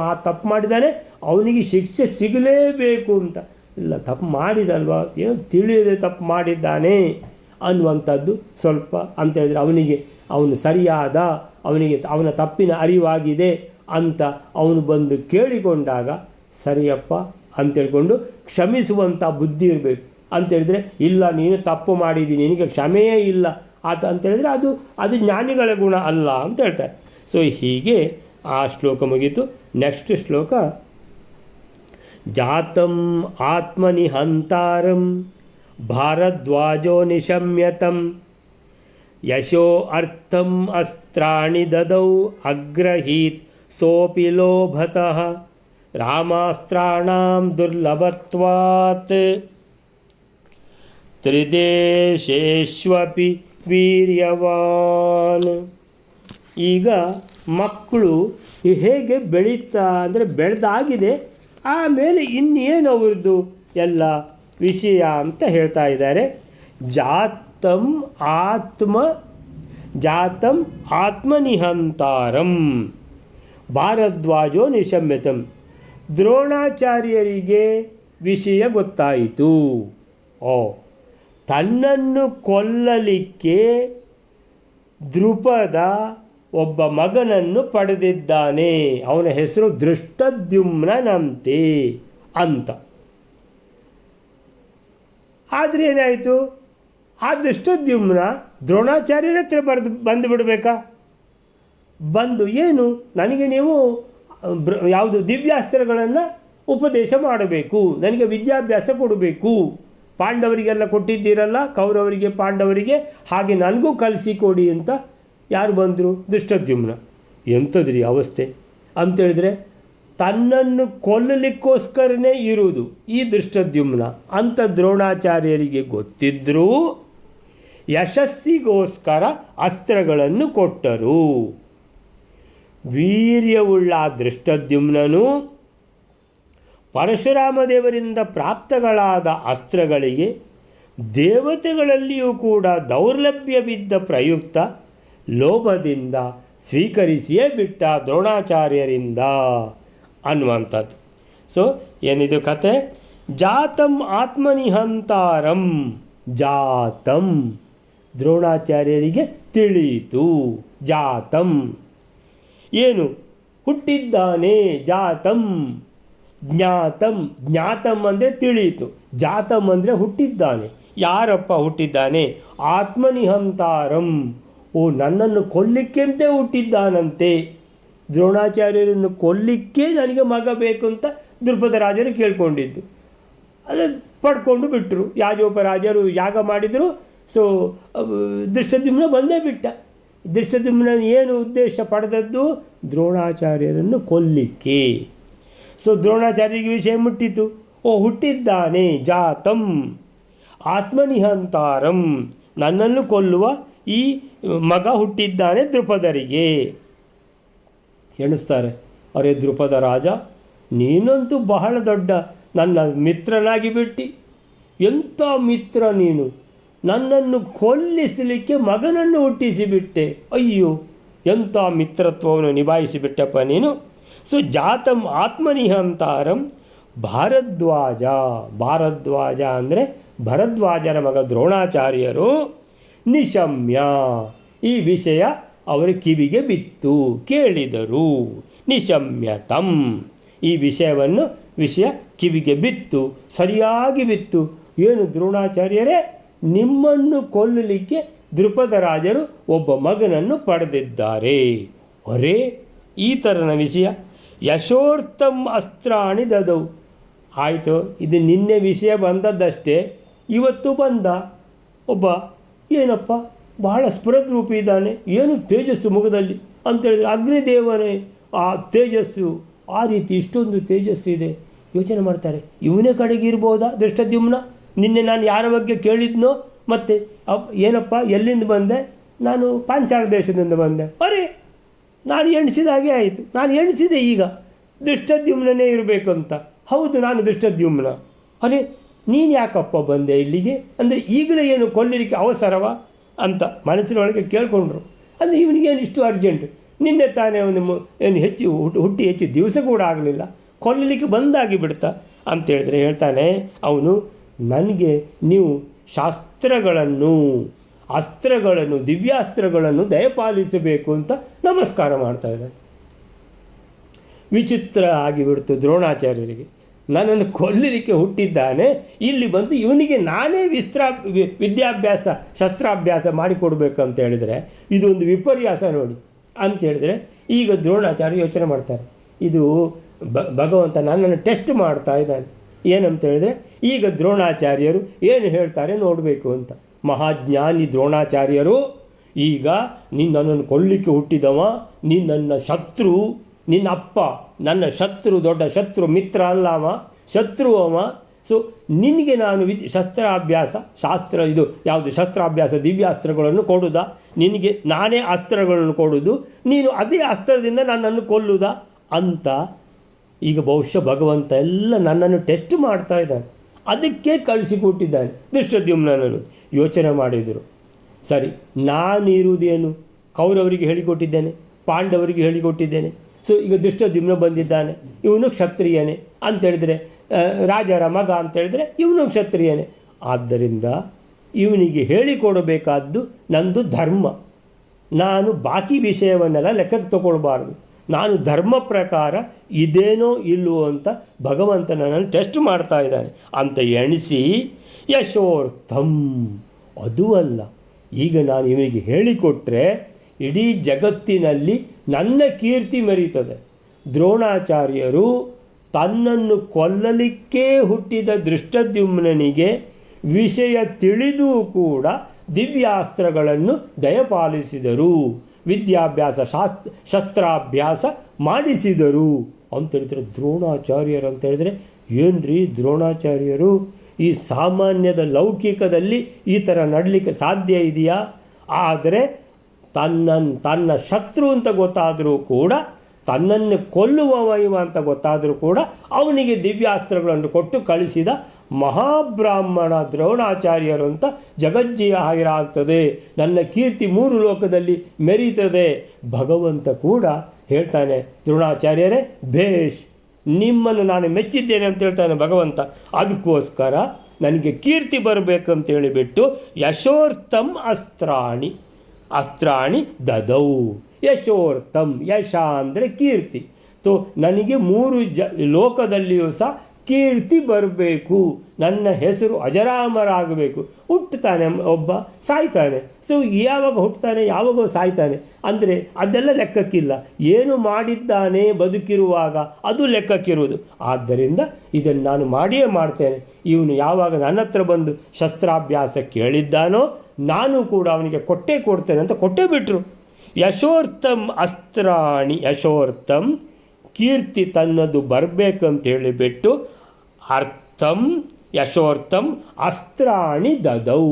ಆ ತಪ್ಪು ಮಾಡಿದ್ದಾನೆ ಅವನಿಗೆ ಶಿಕ್ಷೆ ಸಿಗಲೇಬೇಕು ಅಂತ ಇಲ್ಲ, ತಪ್ಪು ಮಾಡಿದಲ್ವ ಏನೋ ತಿಳಿಯದೆ ತಪ್ಪು ಮಾಡಿದ್ದಾನೆ ಅನ್ನುವಂಥದ್ದು ಸ್ವಲ್ಪ ಅಂತೇಳಿದರೆ ಅವನು ಸರಿಯಾದ ಅವನ ತಪ್ಪಿನ ಅರಿವಾಗಿದೆ ಅಂತ ಅವನು ಬಂದು ಕೇಳಿಕೊಂಡಾಗ ಸರಿಯಪ್ಪ ಅಂತೇಳ್ಕೊಂಡು ಕ್ಷಮಿಸುವಂಥ ಬುದ್ಧಿ ಇರಬೇಕು. ಅಂತೇಳಿದರೆ ಇಲ್ಲ ನೀನು ತಪ್ಪು ಮಾಡಿದ್ದೀನಿ ನಿನಗೆ ಕ್ಷಮೆಯೇ ಇಲ್ಲ ಅಂತೇಳಿದರೆ ಅದು ಜ್ಞಾನಿಗಳ ಗುಣ ಅಲ್ಲ ಅಂತ ಹೇಳ್ತಾರೆ. ಸೊ ಹೀಗೆ ಆ ಶ್ಲೋಕ ಮುಗೀತು. ನೆಕ್ಸ್ಟ್ ಶ್ಲೋಕ ಜಾತಂ ಆತ್ಮನಿ ಹಂತಾರಂ ಭಾರದ್ವಾಜೋ ನಿಶಮ್ಯತಂ ಯಶೋ ಅರ್ಥಂ ಅಸ್ತ್ರಾಣಿ ದದೌ ಅಗ್ರಹೀತ್ ಸೋಪಿ ಲೋಭತಃ ರಾಮಾಸ್ತ್ರಾಣಾಂ ದುರ್ಲಭತ್ವಾತ್ ತ್ರಿದೇಶೇಷ್ವಪಿ ವೀರ್ಯವಾನ್. ಈಗ ಮಕ್ಕಳು ಹೇಗೆ ಬೆಳೀತಾ ಅಂದರೆ ಬೆಳೆದಾಗಿದೆ, ಆಮೇಲೆ ಇನ್ನೇನು ಅವ್ರದ್ದು ಎಲ್ಲ ವಿಷಯ ಅಂತ ಹೇಳ್ತಾ ಇದ್ದಾರೆ. ಜಾತಂ ಆತ್ಮನಿಹಂತಾರಂ ಭಾರದ್ವಾಜೋ ನಿಶಮ್ಯತಂ. ದ್ರೋಣಾಚಾರ್ಯರಿಗೆ ವಿಷಯ ಗೊತ್ತಾಯಿತು. ತನ್ನನ್ನು ಕೊಲ್ಲಲಿಕ್ಕೆ ದೃಪದ ಒಬ್ಬ ಮಗನನ್ನು ಪಡೆದಿದ್ದಾನೆ, ಅವನ ಹೆಸರು ದೃಷ್ಟದ್ಯುಮ್ನಂತೆ ಅಂತ. ಆದರೆ ಏನಾಯಿತು, ಆ ದೃಷ್ಟದ್ಯುಮ್ನ ದ್ರೋಣಾಚಾರ್ಯರ ಹತ್ರ ಬಂದು ಬಿಡಬೇಕಾ? ಬಂದು ಏನು ನನಗೆ ನೀವು ಯಾವುದು ದಿವ್ಯಾಸ್ತ್ರಗಳನ್ನು ಉಪದೇಶ ಮಾಡಬೇಕು, ನನಗೆ ವಿದ್ಯಾಭ್ಯಾಸ ಕೊಡಬೇಕು, ಪಾಂಡವರಿಗೆಲ್ಲ ಕೊಟ್ಟಿದ್ದೀರಲ್ಲ ಕೌರವರಿಗೆ ಪಾಂಡವರಿಗೆ ಹಾಗೆ ನನಗೂ ಕಲಿಸಿಕೊಡಿ ಅಂತ ಯಾರು ಬಂದರು? ದೃಷ್ಟದ್ಯುಮ್ನ. ಎಂಥದ್ರಿ ಅವಸ್ಥೆ ಅಂತೇಳಿದರೆ ತನ್ನನ್ನು ಕೊಲ್ಲಲಿಕ್ಕೋಸ್ಕರನೇ ಇರುವುದು ಈ ದೃಷ್ಟದ್ಯುಮ್ನ ಅಂತ ದ್ರೋಣಾಚಾರ್ಯರಿಗೆ ಗೊತ್ತಿದ್ದರೂ ಯಶಸ್ಸಿಗೋಸ್ಕರ ಅಸ್ತ್ರಗಳನ್ನು ಕೊಟ್ಟರು. ವೀರ್ಯವುಳ್ಳ ದೃಷ್ಟದ್ಯುಮ್ನನು ಪರಶುರಾಮ ದೇವರಿಂದ ಪ್ರಾಪ್ತಗಳಾದ ಅಸ್ತ್ರಗಳಿಗೆ ದೇವತೆಗಳಲ್ಲಿಯೂ ಕೂಡ ದೌರ್ಲಭ್ಯವಿದ್ದ ಪ್ರಯುಕ್ತ ಲೋಭದಿಂದ ಸ್ವೀಕರಿಸಿಯೇ ಬಿಟ್ಟ ದ್ರೋಣಾಚಾರ್ಯರಿಂದ ಅನ್ನುವಂಥದ್ದು. ಸೊ ಏನಿದು ಕತೆ? ಜಾತಂ ಆತ್ಮನಿಹಂತಾರಂ. ಜಾತಂ ದ್ರೋಣಾಚಾರ್ಯರಿಗೆ ತಿಳಿಯಿತು. ಜಾತಂ ಏನು? ಹುಟ್ಟಿದ್ದಾನೆ. ಜಾತಂ ಜ್ಞಾತಂ. ಜ್ಞಾತಂ ಅಂದರೆ ತಿಳಿಯಿತು, ಜಾತಂ ಅಂದರೆ ಹುಟ್ಟಿದ್ದಾನೆ. ಯಾರಪ್ಪ ಹುಟ್ಟಿದ್ದಾನೆ? ಆತ್ಮನಿಹಂತಾರಂ. ನನ್ನನ್ನು ಕೊಲ್ಲಿಕ್ಕೆ ಅಂತ ಹುಟ್ಟಿದ್ದಾನಂತೆ. ದ್ರೋಣಾಚಾರ್ಯರನ್ನು ಕೊಲ್ಲಿಕ್ಕೆ ನನಗೆ ಮಗ ಬೇಕು ಅಂತ ದೃಪದ ರಾಜರು ಕೇಳ್ಕೊಂಡಿದ್ದು, ಅದು ಪಡ್ಕೊಂಡು ಬಿಟ್ಟರು. ಯಾಜೋಪರಾಜರು ಯಾಗ ಮಾಡಿದರು. ಸೊ ದೃಷ್ಟದ್ಯುಮ್ನ ಬಂದೇ ಬಿಟ್ಟ. ದೃಷ್ಟದ್ಯುಮ್ನ ಏನು ಉದ್ದೇಶ ಪಡೆದದ್ದು? ದ್ರೋಣಾಚಾರ್ಯರನ್ನು ಕೊಲ್ಲಿಕ್ಕೆ. ಸೊ ದ್ರೋಣಾಚಾರ್ಯರಿಗೆ ವಿಷಯ ಮುಟ್ಟಿತು. ಹುಟ್ಟಿದ್ದಾನೆ. ಜಾತಂ ಆತ್ಮನಿಹಂತಾರಂ. ನನ್ನನ್ನು ಕೊಲ್ಲುವ ಈ ಮಗ ಹುಟ್ಟಿದ್ದಾನೆ ದೃಪದರಿಗೆ. ಎಣಿಸ್ತಾರೆ, ಅರೆ ದೃಪದ ರಾಜ, ನೀನಂತೂ ಬಹಳ ದೊಡ್ಡ ನನ್ನ ಮಿತ್ರನಾಗಿ ಬಿಟ್ಟು. ಎಂಥ ಮಿತ್ರ ನೀನು! ನನ್ನನ್ನು ಕೊಲ್ಲಿಸಲಿಕ್ಕೆ ಮಗನನ್ನು ಹುಟ್ಟಿಸಿಬಿಟ್ಟೆ. ಅಯ್ಯೋ, ಎಂಥ ಮಿತ್ರತ್ವವನ್ನು ನಿಭಾಯಿಸಿಬಿಟ್ಟಪ್ಪ ನೀನು. ಸೊ ಜಾತಂ ಆತ್ಮನಿಹಂತಾರಂ ಭಾರದ್ವಾಜ. ಭಾರದ್ವಾಜ ಅಂದರೆ ಭರದ್ವಾಜನ ಮಗ ದ್ರೋಣಾಚಾರ್ಯರು ನಿಶಮ್ಯ. ಈ ವಿಷಯ ಅವರ ಕಿವಿಗೆ ಬಿತ್ತು, ಕೇಳಿದರು. ನಿಶಮ್ಯತಂ. ಈ ವಿಷಯ ಕಿವಿಗೆ ಬಿತ್ತು, ಸರಿಯಾಗಿ ಬಿತ್ತು. ಏನು ದ್ರೋಣಾಚಾರ್ಯರೇ, ನಿಮ್ಮನ್ನು ಕೊಲ್ಲಲಿಕ್ಕೆ ದ್ರುಪದ ರಾಜರು ಒಬ್ಬ ಮಗನನ್ನು ಪಡೆದಿದ್ದಾರೆ. ಅರೇ, ಈ ಥರನ ವಿಷಯ. ಯಶೋರ್ಥಂ ಅಸ್ತ್ರಾಣಿ ದದೌ. ಆಯಿತು, ಇದು ನಿನ್ನೆ ವಿಷಯ ಬಂದದ್ದಷ್ಟೇ. ಇವತ್ತು ಬಂದ ಒಬ್ಬ, ಏನಪ್ಪ ಬಹಳ ಸ್ಫುರದ್ರೂಪಿ ಇದ್ದಾನೆ, ಏನು ತೇಜಸ್ಸು ಮುಖದಲ್ಲಿ ಅಂತೇಳಿದರೆ, ಅಗ್ನಿದೇವನೇ ಆ ತೇಜಸ್ಸು, ಆ ರೀತಿ ಇಷ್ಟೊಂದು ತೇಜಸ್ಸು ಇದೆ. ಯೋಚನೆ ಮಾಡ್ತಾರೆ, ಇವನೇ ಕಡೆಗೆ ಇರ್ಬೋದಾ ದೃಷ್ಟದ್ಯುಮ್ನ? ನಿನ್ನೆ ನಾನು ಯಾರ ಬಗ್ಗೆ ಕೇಳಿದ್ನೋ, ಮತ್ತು ಏನಪ್ಪ ಎಲ್ಲಿಂದ ಬಂದೆ? ನಾನು ಪಾಂಚಾಲ ದೇಶದಿಂದ ಬಂದೆ. ಅರೆ, ನಾನು ಎಣಿಸಿದಾಗೆ ಆಯಿತು. ನಾನು ಎಣಿಸಿದೆ ಈಗ ದೃಷ್ಟದ್ಯುಮ್ನೇ ಇರಬೇಕು ಅಂತ. ಹೌದು, ನಾನು ದೃಷ್ಟದ್ಯುಮ್ನ. ಅರೆ, ನೀನು ಯಾಕಪ್ಪ ಬಂದೆ ಇಲ್ಲಿಗೆ? ಅಂದರೆ ಈಗಲೇ ಏನು ಕೊಲ್ಲಲಿಕ್ಕೆ ಅವಸರವಾ ಅಂತ ಮನಸ್ಸಿನೊಳಗೆ ಕೇಳಿಕೊಂಡ್ರು. ಅಂದರೆ ಇವನಿಗೇನು ಇಷ್ಟು ಅರ್ಜೆಂಟ್? ನಿನ್ನೆ ತಾನೇ ಒಂದು ಏನು ಹುಟ್ಟಿ ಹೆಚ್ಚು ದಿವಸ ಕೂಡ ಆಗಲಿಲ್ಲ, ಕೊಲ್ಲಲಿಕ್ಕೆ ಬಂದಾಗಿ ಬಿಡ್ತಾ ಅಂತೇಳಿದ್ರೆ ಹೇಳ್ತಾನೆ ಅವನು, ನನಗೆ ನೀವು ಅಸ್ತ್ರಗಳನ್ನು ದಿವ್ಯಾಸ್ತ್ರಗಳನ್ನು ದಯಪಾಲಿಸಬೇಕು ಅಂತ ನಮಸ್ಕಾರ ಮಾಡ್ತಾ ಇದ್ದಾನೆ. ವಿಚಿತ್ರ ಆಗಿಬಿಡ್ತು ದ್ರೋಣಾಚಾರ್ಯರಿಗೆ. ನನ್ನನ್ನು ಕೊಲ್ಲಲಿಕ್ಕೆ ಹುಟ್ಟಿದ್ದಾನೆ, ಇಲ್ಲಿ ಬಂದು ಇವನಿಗೆ ನಾನೇ ವಿದ್ಯಾಭ್ಯಾಸ ಶಸ್ತ್ರಾಭ್ಯಾಸ ಮಾಡಿಕೊಡ್ಬೇಕಂತ ಹೇಳಿದರೆ ಇದೊಂದು ವಿಪರ್ಯಾಸ ನೋಡಿ ಅಂಥೇಳಿದರೆ. ಈಗ ದ್ರೋಣಾಚಾರ್ಯ ಯೋಚನೆ ಮಾಡ್ತಾರೆ, ಇದು ಭಗವಂತ ನನ್ನನ್ನು ಟೆಸ್ಟ್ ಮಾಡ್ತಾ ಇದ್ದಾನೆ. ಏನಂತ ಹೇಳಿದರೆ, ಈಗ ದ್ರೋಣಾಚಾರ್ಯರು ಏನು ಹೇಳ್ತಾರೆ ನೋಡಬೇಕು ಅಂತ. ಮಹಾಜ್ಞಾನಿ ದ್ರೋಣಾಚಾರ್ಯರು, ಈಗ ನೀನು ನನ್ನನ್ನು ಕೊಲ್ಲಲಿಕ್ಕೆ ಹುಟ್ಟಿದವ, ನೀನು ನನ್ನ ಶತ್ರು, ನಿನ್ನ ಅಪ್ಪ ನನ್ನ ಶತ್ರು, ದೊಡ್ಡ ಶತ್ರು, ಮಿತ್ರ ಅಲ್ಲ ಅವ, ಶತ್ರು ಅವ. ಸೊ ನಿನಗೆ ನಾನು ಶಸ್ತ್ರಾಭ್ಯಾಸ ದಿವ್ಯಾಸ್ತ್ರಗಳನ್ನು ಕೊಡುವುದಾ? ನಿನಗೆ ನಾನೇ ಅಸ್ತ್ರಗಳನ್ನು ಕೊಡುವುದು, ನೀನು ಅದೇ ಅಸ್ತ್ರದಿಂದ ನನ್ನನ್ನು ಕೊಲ್ಲುವುದಾ ಅಂತ. ಈಗ ಬಹುಶಃ ಭಗವಂತ ಎಲ್ಲ ನನ್ನನ್ನು ಟೆಸ್ಟ್ ಮಾಡ್ತಾ ಇದ್ದಾನೆ, ಅದಕ್ಕೆ ಕಳಿಸಿಕೊಟ್ಟಿದ್ದಾನೆ ದೃಷ್ಟದ್ಯುಮ್ನನನ್ನು. ಯೋಚನೆ ಮಾಡಿದರು, ಸರಿ, ನಾನಿರುವುದೇನು? ಕೌರವರಿಗೆ ಹೇಳಿಕೊಟ್ಟಿದ್ದೇನೆ, ಪಾಂಡವರಿಗೆ ಹೇಳಿಕೊಟ್ಟಿದ್ದೇನೆ. ಸೊ ಈಗ ದೃಷ್ಟದ್ಯುಮ್ನ ಬಂದಿದ್ದಾನೆ, ಇವನು ಕ್ಷತ್ರಿಯನೇ ಅಂತೇಳಿದರೆ, ರಾಜರ ಮಗ ಅಂತೇಳಿದರೆ ಇವನು ಕ್ಷತ್ರಿಯನೇ. ಆದ್ದರಿಂದ ಇವನಿಗೆ ಹೇಳಿಕೊಡಬೇಕಾದ್ದು ನಂದು ಧರ್ಮ. ನಾನು ಬಾಕಿ ವಿಷಯವನ್ನೆಲ್ಲ ಲೆಕ್ಕಕ್ಕೆ ತಗೊಳ್ಬಾರ್ದು. ನಾನು ಧರ್ಮ ಪ್ರಕಾರ ಇದೇನೋ ಇಲ್ಲವೋ ಅಂತ ಭಗವಂತ ನನ್ನನ್ನು ಟೆಸ್ಟ್ ಮಾಡ್ತಾ ಇದ್ದಾನೆ ಅಂತ ಎಣಿಸಿ, ಯಶೋರ್ಥಂ, ಅದೂ ಅಲ್ಲ, ಈಗ ನಾನು ಇವನಿಗೆ ಹೇಳಿಕೊಟ್ರೆ ಇಡೀ ಜಗತ್ತಿನಲ್ಲಿ ನನ್ನ ಕೀರ್ತಿ ಮೆರೀತದೆ. ದ್ರೋಣಾಚಾರ್ಯರು ತನ್ನನ್ನು ಕೊಲ್ಲಲಿಕ್ಕೇ ಹುಟ್ಟಿದ ದೃಷ್ಟದ್ಯುಮ್ನನಿಗೆ ವಿಷಯ ತಿಳಿದೂ ಕೂಡ ದಿವ್ಯಾಸ್ತ್ರಗಳನ್ನು ದಯಪಾಲಿಸಿದರು, ವಿದ್ಯಾಭ್ಯಾಸ ಶಸ್ತ್ರಾಭ್ಯಾಸ ಮಾಡಿಸಿದರು ಅಂತೇಳಿದರೆ ದ್ರೋಣಾಚಾರ್ಯರು ಅಂತೇಳಿದರೆ, ಏನ್ರಿ ದ್ರೋಣಾಚಾರ್ಯರು ಈ ಸಾಮಾನ್ಯದ ಲೌಕಿಕದಲ್ಲಿ ಈ ಥರ ನಡಲಿಕ್ಕೆ ಸಾಧ್ಯ ಇದೆಯಾ? ಆದರೆ ತನ್ನ ಶತ್ರು ಅಂತ ಗೊತ್ತಾದರೂ ಕೂಡ, ತನ್ನನ್ನು ಕೊಲ್ಲುವವ ಇವ ಅಂತ ಗೊತ್ತಾದರೂ ಕೂಡ ಅವನಿಗೆ ದಿವ್ಯಾಸ್ತ್ರಗಳನ್ನು ಕೊಟ್ಟು ಕಳಿಸಿದ ಮಹಾಬ್ರಾಹ್ಮಣ ದ್ರೋಣಾಚಾರ್ಯರು ಅಂತ ಜಗಜ್ಜೀಯ ಆಗಿರಾಗ್ತದೆ. ನನ್ನ ಕೀರ್ತಿ 3 ಲೋಕದಲ್ಲಿ ಮೆರೀತದೆ. ಭಗವಂತ ಕೂಡ ಹೇಳ್ತಾನೆ, ದ್ರೋಣಾಚಾರ್ಯರೇ ಭೇಷ್, ನಿಮ್ಮನ್ನು ನಾನು ಮೆಚ್ಚಿದ್ದೇನೆ ಅಂತ ಹೇಳ್ತಾನೆ ಭಗವಂತ. ಅದಕ್ಕೋಸ್ಕರ ನನಗೆ ಕೀರ್ತಿ ಬರಬೇಕಂತ ಹೇಳಿಬಿಟ್ಟು ಯಶೋರ್ಥಂ ಅಸ್ತ್ರಾಣಿ ದದೌ. ಯಶೋರ್ಥಂ, ಯಶ ಅಂದರೆ ಕೀರ್ತಿ. ನನಗೆ 3 ಲೋಕದಲ್ಲಿಯೂ ಸಹ ಕೀರ್ತಿ ಬರಬೇಕು, ನನ್ನ ಹೆಸರು ಅಜರಾಮರಾಗಬೇಕು. ಹುಟ್ಟುತ್ತಾನೆ ಒಬ್ಬ, ಸಾಯ್ತಾನೆ. ಸೊ ಯಾವಾಗ ಹುಟ್ಟುತ್ತಾನೆ, ಯಾವಾಗೋ ಸಾಯ್ತಾನೆ ಅಂದರೆ ಅದೆಲ್ಲ ಲೆಕ್ಕಕ್ಕಿಲ್ಲ. ಏನು ಮಾಡಿದ್ದಾನೆ ಬದುಕಿರುವಾಗ ಅದು ಲೆಕ್ಕಕ್ಕಿರುವುದು. ಆದ್ದರಿಂದ ಇದನ್ನು ನಾನು ಮಾಡಿಯೇ ಮಾಡ್ತೇನೆ. ಇವನು ಯಾವಾಗ ನನ್ನ ಹತ್ರ ಬಂದು ಶಸ್ತ್ರಾಭ್ಯಾಸ ಕೇಳಿದ್ದಾನೋ ನಾನು ಕೂಡ ಅವನಿಗೆ ಕೊಡ್ತೇನೆ ಅಂತ ಕೊಟ್ಟೇ ಬಿಟ್ಟರು. ಯಶೋರ್ಥಂ ಅಸ್ತ್ರಾಣಿ, ಯಶೋರ್ಥಂ ಕೀರ್ತಿ ತನ್ನದು ಬರಬೇಕಂತ ಹೇಳಿಬಿಟ್ಟು ಯಶೋರ್ಥಂ ಅಸ್ತ್ರಾಣಿ ದದೌ,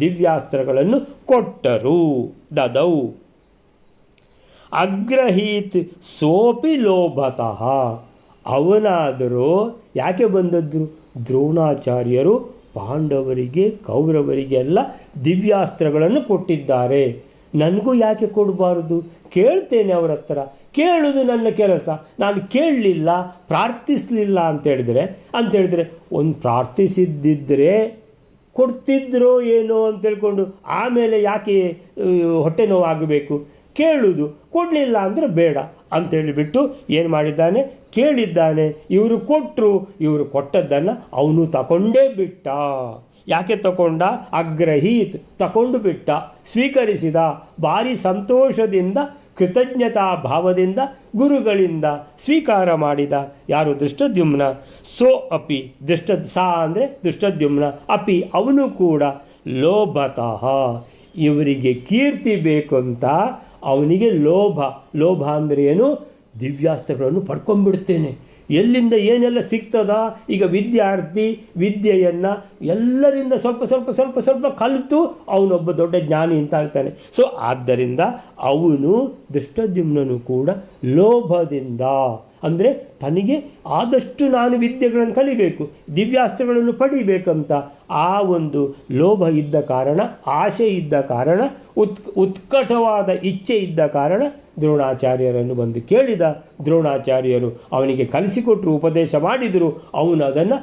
ದಿವ್ಯಾಸ್ತ್ರಗಳನ್ನು ಕೊಟ್ಟರು. ದದೌ ಅಗ್ರಹೀತ್ ಸೋಪಿ ಲೋಭತಃ, ಅವನಾದರೂ ಯಾಕೆ ಬಂದದ್ದು? ದ್ರೋಣಾಚಾರ್ಯರು ಪಾಂಡವರಿಗೆ ಕೌರವರಿಗೆಲ್ಲ ದಿವ್ಯಾಸ್ತ್ರಗಳನ್ನು ಕೊಟ್ಟಿದ್ದಾರೆ, ನನಗೂ ಯಾಕೆ ಕೊಡಬಾರ್ದು? ಕೇಳ್ತೇನೆ ಅವರ ಹತ್ರ, ಕೇಳೋದು ನನ್ನ ಕೆಲಸ. ನಾನು ಕೇಳಲಿಲ್ಲ, ಪ್ರಾರ್ಥಿಸಲಿಲ್ಲ ಅಂತೇಳಿದರೆ ಒಂದು ಪ್ರಾರ್ಥಿಸಿದ್ದಿದ್ದರೆ ಕೊಡ್ತಿದ್ರೋ ಏನೋ ಅಂತೇಳ್ಕೊಂಡು ಆಮೇಲೆ ಯಾಕೆ ಹೊಟ್ಟೆ ನೋವಾಗಬೇಕು? ಕೇಳುವುದು, ಕೊಡಲಿಲ್ಲ ಅಂದರೆ ಬೇಡ ಅಂತೇಳಿಬಿಟ್ಟು ಏನು ಮಾಡಿದ್ದಾನೆ, ಕೇಳಿದ್ದಾನೆ. ಇವರು ಕೊಟ್ಟರು, ಇವರು ಕೊಟ್ಟದ್ದನ್ನು ಅವನು ತಗೊಂಡೇ ಬಿಟ್ಟ. ಯಾಕೆ ತಗೊಂಡ? ಅಗ್ರಹೀತ್, ತಗೊಂಡು ಬಿಟ್ಟ, ಸ್ವೀಕರಿಸಿದ. ಭಾರಿ ಸಂತೋಷದಿಂದ, ಕೃತಜ್ಞತಾ ಭಾವದಿಂದ ಗುರುಗಳಿಂದ ಸ್ವೀಕಾರ ಮಾಡಿದ. ಯಾರು? ದೃಷ್ಟದ್ಯುಮ್ನ. ಸೋ ಅಪಿ ಸಾ ಅಂದರೆ ದೃಷ್ಟದ್ಯುಮ್ನ, ಅಪಿ ಅವನು ಕೂಡ ಲೋಭತಃ, ಇವರಿಗೆ ಕೀರ್ತಿ ಬೇಕು ಅಂತ ಅವನಿಗೆ ಲೋಭ ಅಂದರೆ ಏನು? ದಿವ್ಯಾಸ್ತ್ರಗಳನ್ನು ಪಡ್ಕೊಂಡ್ಬಿಡ್ತೇನೆ, ಎಲ್ಲಿಂದ ಏನೆಲ್ಲ ಸಿಗ್ತದ. ಈಗ ವಿದ್ಯಾರ್ಥಿ ವಿದ್ಯೆಯನ್ನು ಎಲ್ಲರಿಂದ ಸ್ವಲ್ಪ ಕಲಿತು ಅವನೊಬ್ಬ ದೊಡ್ಡ ಜ್ಞಾನಿ ಅಂತ ಆಗ್ತಾನೆ. ಸೊ ಆದ್ದರಿಂದ ಅವನು ದೃಷ್ಟದ್ಯುಮ್ನನು ಕೂಡ ಲೋಭದಿಂದ, ಅಂದರೆ ತನಗೆ ಆದಷ್ಟು ನಾನು ವಿದ್ಯೆಗಳನ್ನು ಕಲಿಬೇಕು, ದಿವ್ಯಾಸ್ತ್ರಗಳನ್ನು ಪಡಿಬೇಕಂತ ಆ ಒಂದು ಲೋಭ ಇದ್ದ ಕಾರಣ, ಆಸೆ ಇದ್ದ ಕಾರಣ, ಉತ್ಕಟವಾದ ಇಚ್ಛೆ ಇದ್ದ ಕಾರಣ ದ್ರೋಣಾಚಾರ್ಯರನ್ನು ಬಂದು ಕೇಳಿದ. ದ್ರೋಣಾಚಾರ್ಯರು ಅವನಿಗೆ ಕಲಿಸಿಕೊಟ್ಟರು, ಉಪದೇಶ ಮಾಡಿದರು. ಅವನು ಅದನ್ನು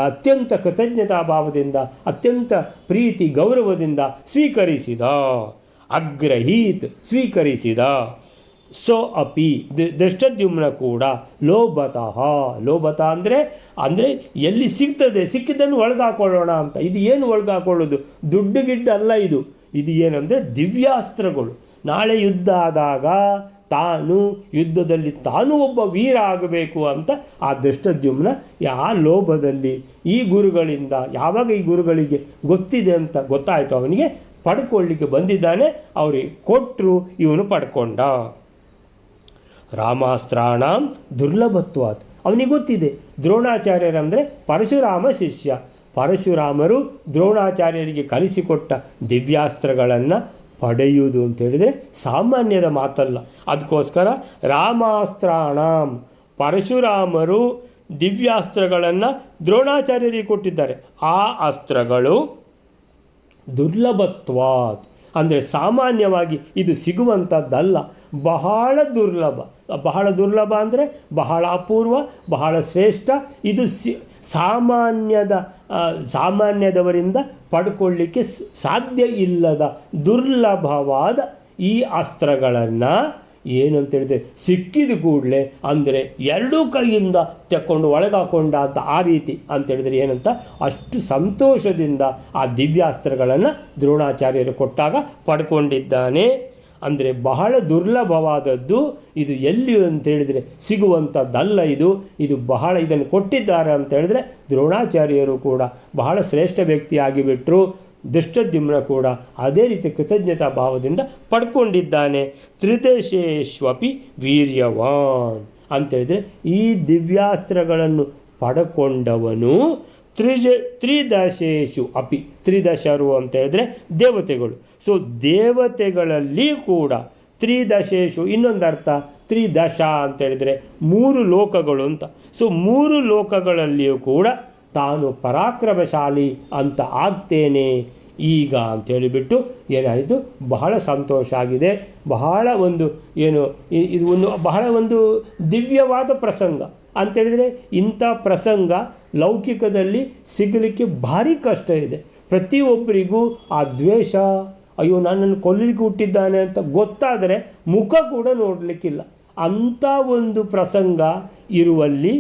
ಅತ್ಯಂತ ಕೃತಜ್ಞತಾ ಭಾವದಿಂದ, ಅತ್ಯಂತ ಪ್ರೀತಿ ಗೌರವದಿಂದ ಸ್ವೀಕರಿಸಿದ. ಅಗ್ರಹೀತ್, ಸ್ವೀಕರಿಸಿದ. ಸೋ ಅಪಿ ದೃಷ್ಟದ್ಯುಮ್ನ ಕೂಡ ಲೋಭತಃ ಅಂದರೆ ಎಲ್ಲಿ ಸಿಗ್ತದೆ ಸಿಕ್ಕಿದ್ದನ್ನು ಒಳಗಾಕೊಳ್ಳೋಣ ಅಂತ. ಇದು ಏನು ಒಳಗಾಕೊಳ್ಳೋದು? ದುಡ್ಡು ಗಿಡ್ಡು ಅಲ್ಲ ಇದು ಏನಂದರೆ ದಿವ್ಯಾಸ್ತ್ರಗಳು. ನಾಳೆ ಯುದ್ಧ ಆದಾಗ ತಾನು ಯುದ್ಧದಲ್ಲಿ ತಾನು ಒಬ್ಬ ವೀರ ಆಗಬೇಕು ಅಂತ ಆ ದೃಷ್ಟದ್ಯುಮ್ನ ಆ ಲೋಭದಲ್ಲಿ ಈ ಗುರುಗಳಿಂದ, ಯಾವಾಗ ಈ ಗುರುಗಳಿಗೆ ಗೊತ್ತಿದೆ ಅಂತ ಗೊತ್ತಾಯಿತು ಅವನಿಗೆ, ಪಡ್ಕೊಳ್ಳಿಕ್ಕೆ ಬಂದಿದ್ದಾನೆ. ಅವರಿಗೆ ಕೊಟ್ಟರು, ಇವನು ಪಡ್ಕೊಂಡ. ರಾಮಾಸ್ತ್ರಾಣ ದುರ್ಲಭತ್ವಾತ್, ಅವನಿಗೆ ಗೊತ್ತಿದೆ ದ್ರೋಣಾಚಾರ್ಯರಂದರೆ ಪರಶುರಾಮ ಶಿಷ್ಯ. ಪರಶುರಾಮರು ದ್ರೋಣಾಚಾರ್ಯರಿಗೆ ಕಲಿಸಿಕೊಟ್ಟ ದಿವ್ಯಾಸ್ತ್ರಗಳನ್ನು ಪಡೆಯುವುದು ಅಂತೇಳಿದರೆ ಸಾಮಾನ್ಯದ ಮಾತಲ್ಲ. ಅದಕ್ಕೋಸ್ಕರ ರಾಮಾಸ್ತ್ರಾಣ, ಪರಶುರಾಮರು ದಿವ್ಯಾಸ್ತ್ರಗಳನ್ನು ದ್ರೋಣಾಚಾರ್ಯರಿಗೆ ಕೊಟ್ಟಿದ್ದಾರೆ. ಆ ಅಸ್ತ್ರಗಳು ದುರ್ಲಭತ್ವಾತ್ ಅಂದರೆ ಸಾಮಾನ್ಯವಾಗಿ ಇದು ಸಿಗುವಂಥದ್ದಲ್ಲ, ಬಹಳ ದುರ್ಲಭ ಅಂದರೆ ಬಹಳ ಅಪೂರ್ವ, ಬಹಳ ಶ್ರೇಷ್ಠ. ಇದು ಸಾಮಾನ್ಯದವರಿಂದ ಪಡ್ಕೊಳ್ಳಿಕ್ಕೆ ಸಾಧ್ಯ ಇಲ್ಲದ ದುರ್ಲಭವಾದ ಈ ಅಸ್ತ್ರಗಳನ್ನು ಏನಂತೇಳಿದ್ರೆ ಸಿಕ್ಕಿದ ಕೂಡಲೇ ಅಂದರೆ ಎರಡೂ ಕೈಯಿಂದ ತೆಕ್ಕೊಂಡು ಒಳಗಾಕೊಂಡ ಅಂತ ಆ ರೀತಿ ಅಂತೇಳಿದರೆ ಏನಂತ ಅಷ್ಟು ಸಂತೋಷದಿಂದ ಆ ದಿವ್ಯಾಸ್ತ್ರಗಳನ್ನು ದ್ರೋಣಾಚಾರ್ಯರು ಕೊಟ್ಟಾಗ ಪಡ್ಕೊಂಡಿದ್ದಾನೆ. ಅಂದರೆ ಬಹಳ ದುರ್ಲಭವಾದದ್ದು ಇದು, ಎಲ್ಲಿ ಅಂತೇಳಿದರೆ ಸಿಗುವಂಥದ್ದಲ್ಲ ಇದು ಬಹಳ. ಇದನ್ನು ಕೊಟ್ಟಿದ್ದಾರೆ ಅಂತೇಳಿದ್ರೆ ದ್ರೋಣಾಚಾರ್ಯರು ಕೂಡ ಬಹಳ ಶ್ರೇಷ್ಠ ವ್ಯಕ್ತಿಯಾಗಿಬಿಟ್ರು. ದೃಷ್ಟದ್ಯುಮ್ನ ಕೂಡ ಅದೇ ರೀತಿ ಕೃತಜ್ಞತಾ ಭಾವದಿಂದ ಪಡ್ಕೊಂಡಿದ್ದಾನೆ. ತ್ರಿದಶೇಶ್ವಪಿ ವೀರ್ಯವಾನ್ ಅಂತೇಳಿದರೆ ಈ ದಿವ್ಯಾಸ್ತ್ರಗಳನ್ನು ಪಡ್ಕೊಂಡವನು ತ್ರಿದಶೇಶು ಅಪಿ, ತ್ರಿದಶರು ಅಂತೇಳಿದ್ರೆ ದೇವತೆಗಳು. ಸೊ ದೇವತೆಗಳಲ್ಲಿ ಕೂಡ ತ್ರಿದಶೇಶು, ಇನ್ನೊಂದು ಅರ್ಥ ತ್ರಿದಶ ಅಂತೇಳಿದರೆ 3 ಲೋಕಗಳು ಅಂತ. ಸೊ 3 ಲೋಕಗಳಲ್ಲಿಯೂ ಕೂಡ ತಾನು ಪರಾಕ್ರಮಶಾಲಿ ಅಂತ ಆಗ್ತೇನೆ ಈಗ ಅಂತೇಳಿಬಿಟ್ಟು ಏನಾಯಿತು, ಬಹಳ ಸಂತೋಷ ಆಗಿದೆ. ಬಹಳ ಒಂದು ಇದು ಬಹಳ ಒಂದು ದಿವ್ಯವಾದ ಪ್ರಸಂಗ ಅಂತೇಳಿದರೆ ಇಂಥ ಪ್ರಸಂಗ ಲೌಕಿಕದಲ್ಲಿ ಸಿಗಲಿಕ್ಕೆ ಭಾರಿ ಕಷ್ಟ ಇದೆ. ಪ್ರತಿಯೊಬ್ಬರಿಗೂ ಆ ದ್ವೇಷ, ಅಯ್ಯೋ ನನ್ನನ್ನು ಕೊಲ್ಲಲಿಕ್ಕೆ ಹುಟ್ಟಿದ್ದಾನೆ ಅಂತ ಗೊತ್ತಾದರೆ ಮುಖ ಕೂಡ ನೋಡಲಿಕ್ಕಿಲ್ಲ. ಅಂಥ ಒಂದು ಪ್ರಸಂಗ ಇರುವಲ್ಲಿ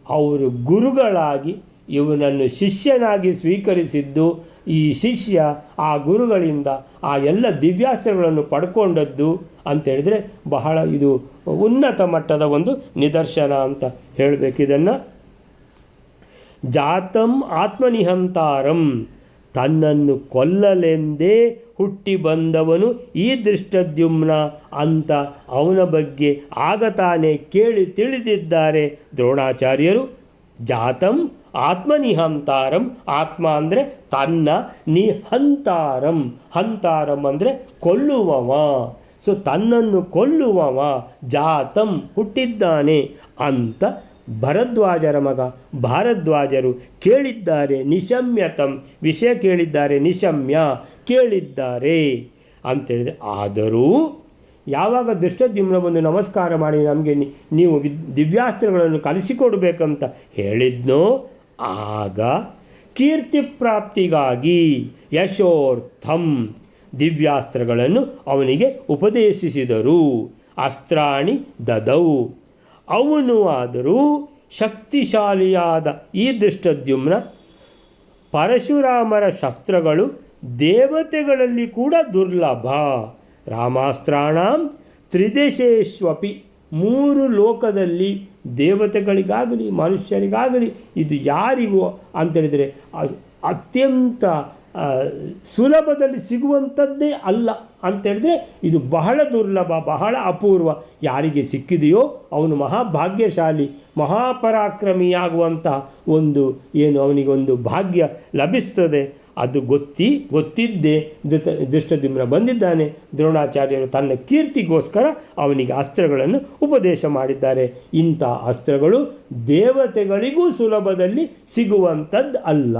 ಅವರು ಗುರುಗಳಾಗಿ ಇವನನ್ನು ಶಿಷ್ಯನಾಗಿ ಸ್ವೀಕರಿಸಿದ್ದು, ಈ ಶಿಷ್ಯ ಆ ಗುರುಗಳಿಂದ ಆ ಎಲ್ಲ ದಿವ್ಯಾಸ್ತ್ರಗಳನ್ನು ಪಡ್ಕೊಂಡದ್ದು ಅಂತೇಳಿದರೆ ಬಹಳ ಇದು ಉನ್ನತ ಮಟ್ಟದ ಒಂದು ನಿದರ್ಶನ ಅಂತ ಹೇಳಬೇಕಿದನ್ನು. ಜಾತಂ ಆತ್ಮನಿಹಂತಾರಂ, ತನ್ನನ್ನು ಕೊಲ್ಲಲೆಂದೇ ಹುಟ್ಟಿ ಬಂದವನು ಈ ದೃಷ್ಟದ್ಯುಮ್ನ ಅಂತ ಅವನ ಬಗ್ಗೆ ಆಗ ತಾನೇ ಕೇಳಿ ತಿಳಿದಿದ್ದಾರೆ ದ್ರೋಣಾಚಾರ್ಯರು. ಜಾತಂ ಆತ್ಮನಿಹಂತಾರಂ, ಆತ್ಮ ಅಂದರೆ ತನ್ನ, ನಿಹಂತಾರಂ, ಹಂತಾರಂ ಅಂದರೆ ಕೊಲ್ಲುವವ. ಸೊ ತನ್ನನ್ನು ಕೊಲ್ಲುವವ, ಜಾತಂ ಹುಟ್ಟಿದ್ದಾನೆ ಅಂತ ಭರದ್ವಾಜರ ಮಗ ಭಾರದ್ವಾಜರು ಕೇಳಿದ್ದಾರೆ. ನಿಶಮ್ಯತಂ, ವಿಷಯ ಕೇಳಿದ್ದಾರೆ, ನಿಶಮ್ಯ ಕೇಳಿದ್ದಾರೆ ಅಂತೇಳಿದರೆ. ಆದರೂ ಯಾವಾಗ ದೃಷ್ಟದ್ಯುಮ್ನ ಬಂದು ನಮಸ್ಕಾರ ಮಾಡಿ ನಮಗೆ ನೀವು ದಿವ್ಯಾಸ್ತ್ರಗಳನ್ನು ಕಲಿಸಿಕೊಡ್ಬೇಕಂತ ಹೇಳಿದ್ನೋ ಆಗ ಕೀರ್ತಿ ಪ್ರಾಪ್ತಿಗಾಗಿ, ಯಶೋರ್ಥಂ ದಿವ್ಯಾಸ್ತ್ರಗಳನ್ನು ಅವನಿಗೆ ಉಪದೇಶಿಸಿದರು. ಅಸ್ತ್ರಾಣಿ ದದೌ. ಅವನು ಆದರೂ ಶಕ್ತಿಶಾಲಿಯಾದ ಈ ದೃಷ್ಟದ್ಯುಮ್ನ ಪರಶುರಾಮರ ಶಸ್ತ್ರಗಳು ದೇವತೆಗಳಲ್ಲಿ ಕೂಡ ದುರ್ಲಭ. ರಾಮಾಸ್ತ್ರಾಣಂ ತ್ರಿದೇಶೇಶ್ವಪಿ. 3 ಲೋಕದಲ್ಲಿ ದೇವತೆಗಳಿಗಾಗಲಿ ಮನುಷ್ಯರಿಗಾಗಲಿ ಇದು ಯಾರಿಗೂ ಅಂತೇಳಿದರೆ ಅತ್ಯಂತ ಸುಲಭದಲ್ಲಿ ಸಿಗುವಂಥದ್ದೇ ಅಲ್ಲ ಅಂತೇಳಿದ್ರೆ ಇದು ಬಹಳ ದುರ್ಲಭ, ಬಹಳ ಅಪೂರ್ವ. ಯಾರಿಗೆ ಸಿಕ್ಕಿದೆಯೋ ಅವನು ಮಹಾಭಾಗ್ಯಶಾಲಿ, ಮಹಾಪರಾಕ್ರಮಿಯಾಗುವಂಥ ಒಂದು ಅವನಿಗೊಂದು ಭಾಗ್ಯ ಲಭಿಸ್ತದೆ. ಅದು ಗೊತ್ತಿದ್ದೇ ದೃಷ್ಟದ್ಯುಮ್ನ ಬಂದಿದ್ದಾನೆ. ದ್ರೋಣಾಚಾರ್ಯರು ತನ್ನ ಕೀರ್ತಿಗೋಸ್ಕರ ಅವನಿಗೆ ಅಸ್ತ್ರಗಳನ್ನು ಉಪದೇಶ ಮಾಡಿದ್ದಾರೆ. ಇಂಥ ಅಸ್ತ್ರಗಳು ದೇವತೆಗಳಿಗೂ ಸುಲಭದಲ್ಲಿ ಸಿಗುವಂಥದ್ದು ಅಲ್ಲ.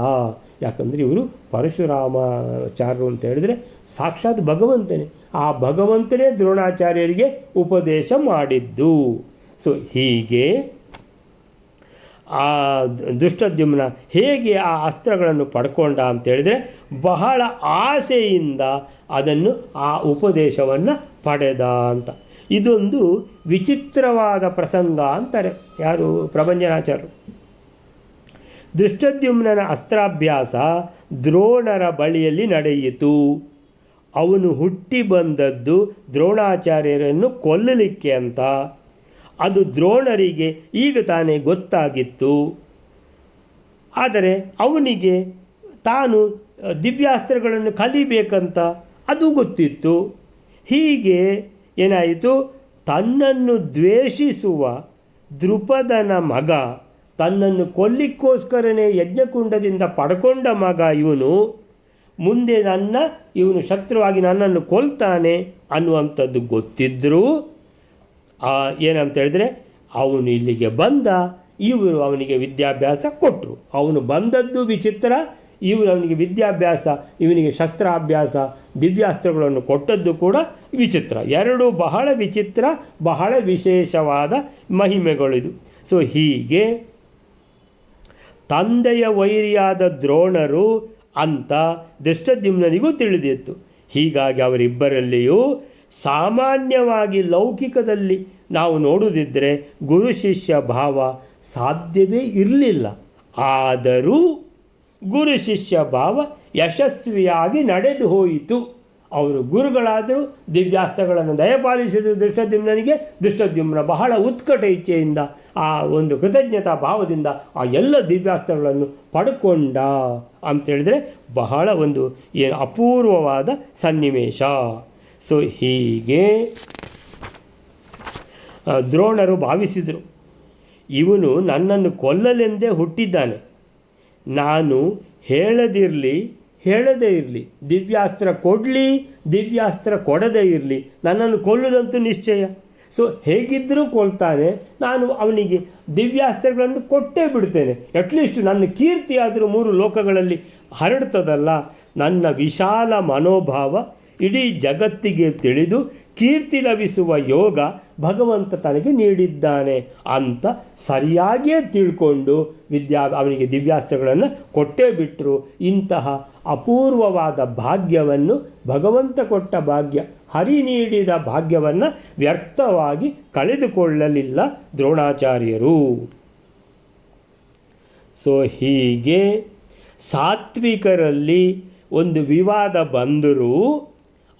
ಯಾಕಂದರೆ ಇವರು ಪರಶುರಾಮಾಚಾರ್ಯರು ಅಂತ ಹೇಳಿದ್ರೆ ಸಾಕ್ಷಾತ್ ಭಗವಂತನೇ. ಆ ಭಗವಂತನೇ ದ್ರೋಣಾಚಾರ್ಯರಿಗೆ ಉಪದೇಶ ಮಾಡಿದ್ದು. ಸೊ ಹೀಗೆ ಆ ದೃಷ್ಟದ್ಯುಮ್ನ ಹೇಗೆ ಆ ಅಸ್ತ್ರಗಳನ್ನು ಪಡ್ಕೊಂಡ ಅಂತೇಳಿದರೆ ಬಹಳ ಆಸೆಯಿಂದ ಅದನ್ನು ಆ ಉಪದೇಶವನ್ನು ಪಡೆದ ಅಂತ. ಇದೊಂದು ವಿಚಿತ್ರವಾದ ಪ್ರಸಂಗ ಅಂತಾರೆ ಯಾರು, ಪ್ರಭಂಜನಾಚಾರ್ಯರು. ದೃಷ್ಟದ್ಯುಮ್ನನ ಅಸ್ತ್ರಾಭ್ಯಾಸ ದ್ರೋಣರ ಬಳಿಯಲ್ಲಿ ನಡೆಯಿತು. ಅವನು ಹುಟ್ಟಿ ಬಂದದ್ದು ದ್ರೋಣಾಚಾರ್ಯರನ್ನು ಕೊಲ್ಲಲಿಕ್ಕೆ ಅಂತ. ಅದು ದ್ರೋಣರಿಗೆ ಈಗ ತಾನೇ ಗೊತ್ತಾಗಿತ್ತು. ಆದರೆ ಅವನಿಗೆ ತಾನು ದಿವ್ಯಾಸ್ತ್ರಗಳನ್ನು ಕಲಿಬೇಕಂತ ಅದು ಗೊತ್ತಿತ್ತು. ಹೀಗೆ ಏನಾಯಿತು, ತನ್ನನ್ನು ದ್ವೇಷಿಸುವ ದ್ರುಪದನ ಮಗ, ತನ್ನನ್ನು ಕೊಲ್ಲಿಕ್ಕೋಸ್ಕರನೇ ಯಜ್ಞಕುಂಡದಿಂದ ಪಡ್ಕೊಂಡ ಮಗ ಇವನು, ಮುಂದೆ ಇವನು ಶತ್ರುವಾಗಿ ನನ್ನನ್ನು ಕೊಲ್ತಾನೆ ಅನ್ನುವಂಥದ್ದು ಗೊತ್ತಿದ್ದರೂ ಏನಂತ ಹೇಳಿದ್ರೆ ಅವನು ಇಲ್ಲಿಗೆ ಬಂದ, ಇವರು ಅವನಿಗೆ ವಿದ್ಯಾಭ್ಯಾಸ ಕೊಟ್ಟರು. ಅವನು ಬಂದದ್ದು ವಿಚಿತ್ರ, ಇವರು ಅವನಿಗೆ ವಿದ್ಯಾಭ್ಯಾಸ, ಇವನಿಗೆ ಶಸ್ತ್ರಾಭ್ಯಾಸ, ದಿವ್ಯಾಸ್ತ್ರಗಳನ್ನು ಕೊಟ್ಟದ್ದು ಕೂಡ ವಿಚಿತ್ರ. ಎರಡೂ ಬಹಳ ವಿಚಿತ್ರ, ಬಹಳ ವಿಶೇಷವಾದ ಮಹಿಮೆಗಳಿದು. ಸೊ ಹೀಗೆ ತಂದೆಯ ವೈರಿಯಾದ ದ್ರೋಣರು ಅಂತ ದೃಷ್ಟದ್ಯುಮ್ನನಿಗೂ ತಿಳಿದಿತ್ತು. ಹೀಗಾಗಿ ಅವರಿಬ್ಬರಲ್ಲಿಯೂ ಸಾಮಾನ್ಯವಾಗಿ ಲೌಕಿಕದಲ್ಲಿ ನಾವು ನೋಡುವುದಿದ್ದರೆ ಗುರು ಶಿಷ್ಯ ಭಾವ ಸಾಧ್ಯವೇ ಇರಲಿಲ್ಲ. ಆದರೂ ಗುರು ಶಿಷ್ಯ ಭಾವ ಯಶಸ್ವಿಯಾಗಿ ನಡೆದು ಹೋಯಿತು. ಅವರು ಗುರುಗಳಾದರೂ ದಿವ್ಯಾಸ್ತ್ರಗಳನ್ನು ದಯಪಾಲಿಸಿದರು ದೃಷ್ಟದ್ಯುಮ್ನನಿಗೆ. ದೃಷ್ಟದ್ಯುಮ್ನ ಬಹಳ ಉತ್ಕಟ ಇಚ್ಛೆಯಿಂದ ಆ ಒಂದು ಕೃತಜ್ಞತಾ ಭಾವದಿಂದ ಆ ಎಲ್ಲ ದಿವ್ಯಾಸ್ತ್ರಗಳನ್ನು ಪಡ್ಕೊಂಡ ಅಂತೇಳಿದರೆ ಬಹಳ ಒಂದು ಅಪೂರ್ವವಾದ ಸನ್ನಿವೇಶ. ಸೊ ಹೀಗೆ ದ್ರೋಣರು ಭಾವಿಸಿದರು, ಇವನು ನನ್ನನ್ನು ಕೊಲ್ಲಲೆಂದೇ ಹುಟ್ಟಿದ್ದಾನೆ. ನಾನು ಹೇಳದೇ ಇರಲಿ, ದಿವ್ಯಾಸ್ತ್ರ ಕೊಡಲಿ, ದಿವ್ಯಾಸ್ತ್ರ ಕೊಡದೇ ಇರಲಿ, ನನ್ನನ್ನು ಕೊಲ್ಲುವುದಂತೂ ನಿಶ್ಚಯ. ಸೊ ಹೇಗಿದ್ದರೂ ಕೊಲ್ತಾನೆ, ನಾನು ಅವನಿಗೆ ದಿವ್ಯಾಸ್ತ್ರಗಳನ್ನು ಕೊಟ್ಟೇ ಬಿಡ್ತೇನೆ. ಅಟ್ಲೀಸ್ಟ್ ನನ್ನ ಕೀರ್ತಿ ಆದರೂ 3 ಲೋಕಗಳಲ್ಲಿ ಹರಡ್ತದಲ್ಲ. ನನ್ನ ವಿಶಾಲ ಮನೋಭಾವ ಇಡೀ ಜಗತ್ತಿಗೆ ತಿಳಿದು ಕೀರ್ತಿ ಲಭಿಸುವ ಯೋಗ ಭಗವಂತ ತನಗೆ ನೀಡಿದ್ದಾನೆ ಅಂತ ಸರಿಯಾಗಿಯೇ ತಿಳ್ಕೊಂಡು ಅವನಿಗೆ ದಿವ್ಯಾಸ್ತ್ರಗಳನ್ನು ಕೊಟ್ಟೇ ಬಿಟ್ಟರು. ಇಂತಹ ಅಪೂರ್ವವಾದ ಭಾಗ್ಯವನ್ನು, ಭಗವಂತ ಕೊಟ್ಟ ಭಾಗ್ಯ, ಹರಿ ನೀಡಿದ ಭಾಗ್ಯವನ್ನು ವ್ಯರ್ಥವಾಗಿ ಕಳೆದುಕೊಳ್ಳಲಿಲ್ಲ ದ್ರೋಣಾಚಾರ್ಯರು. ಸೊ ಹೀಗೆ ಸಾತ್ವಿಕರಲ್ಲಿ ಒಂದು ವಿವಾದ ಬಂದರೂ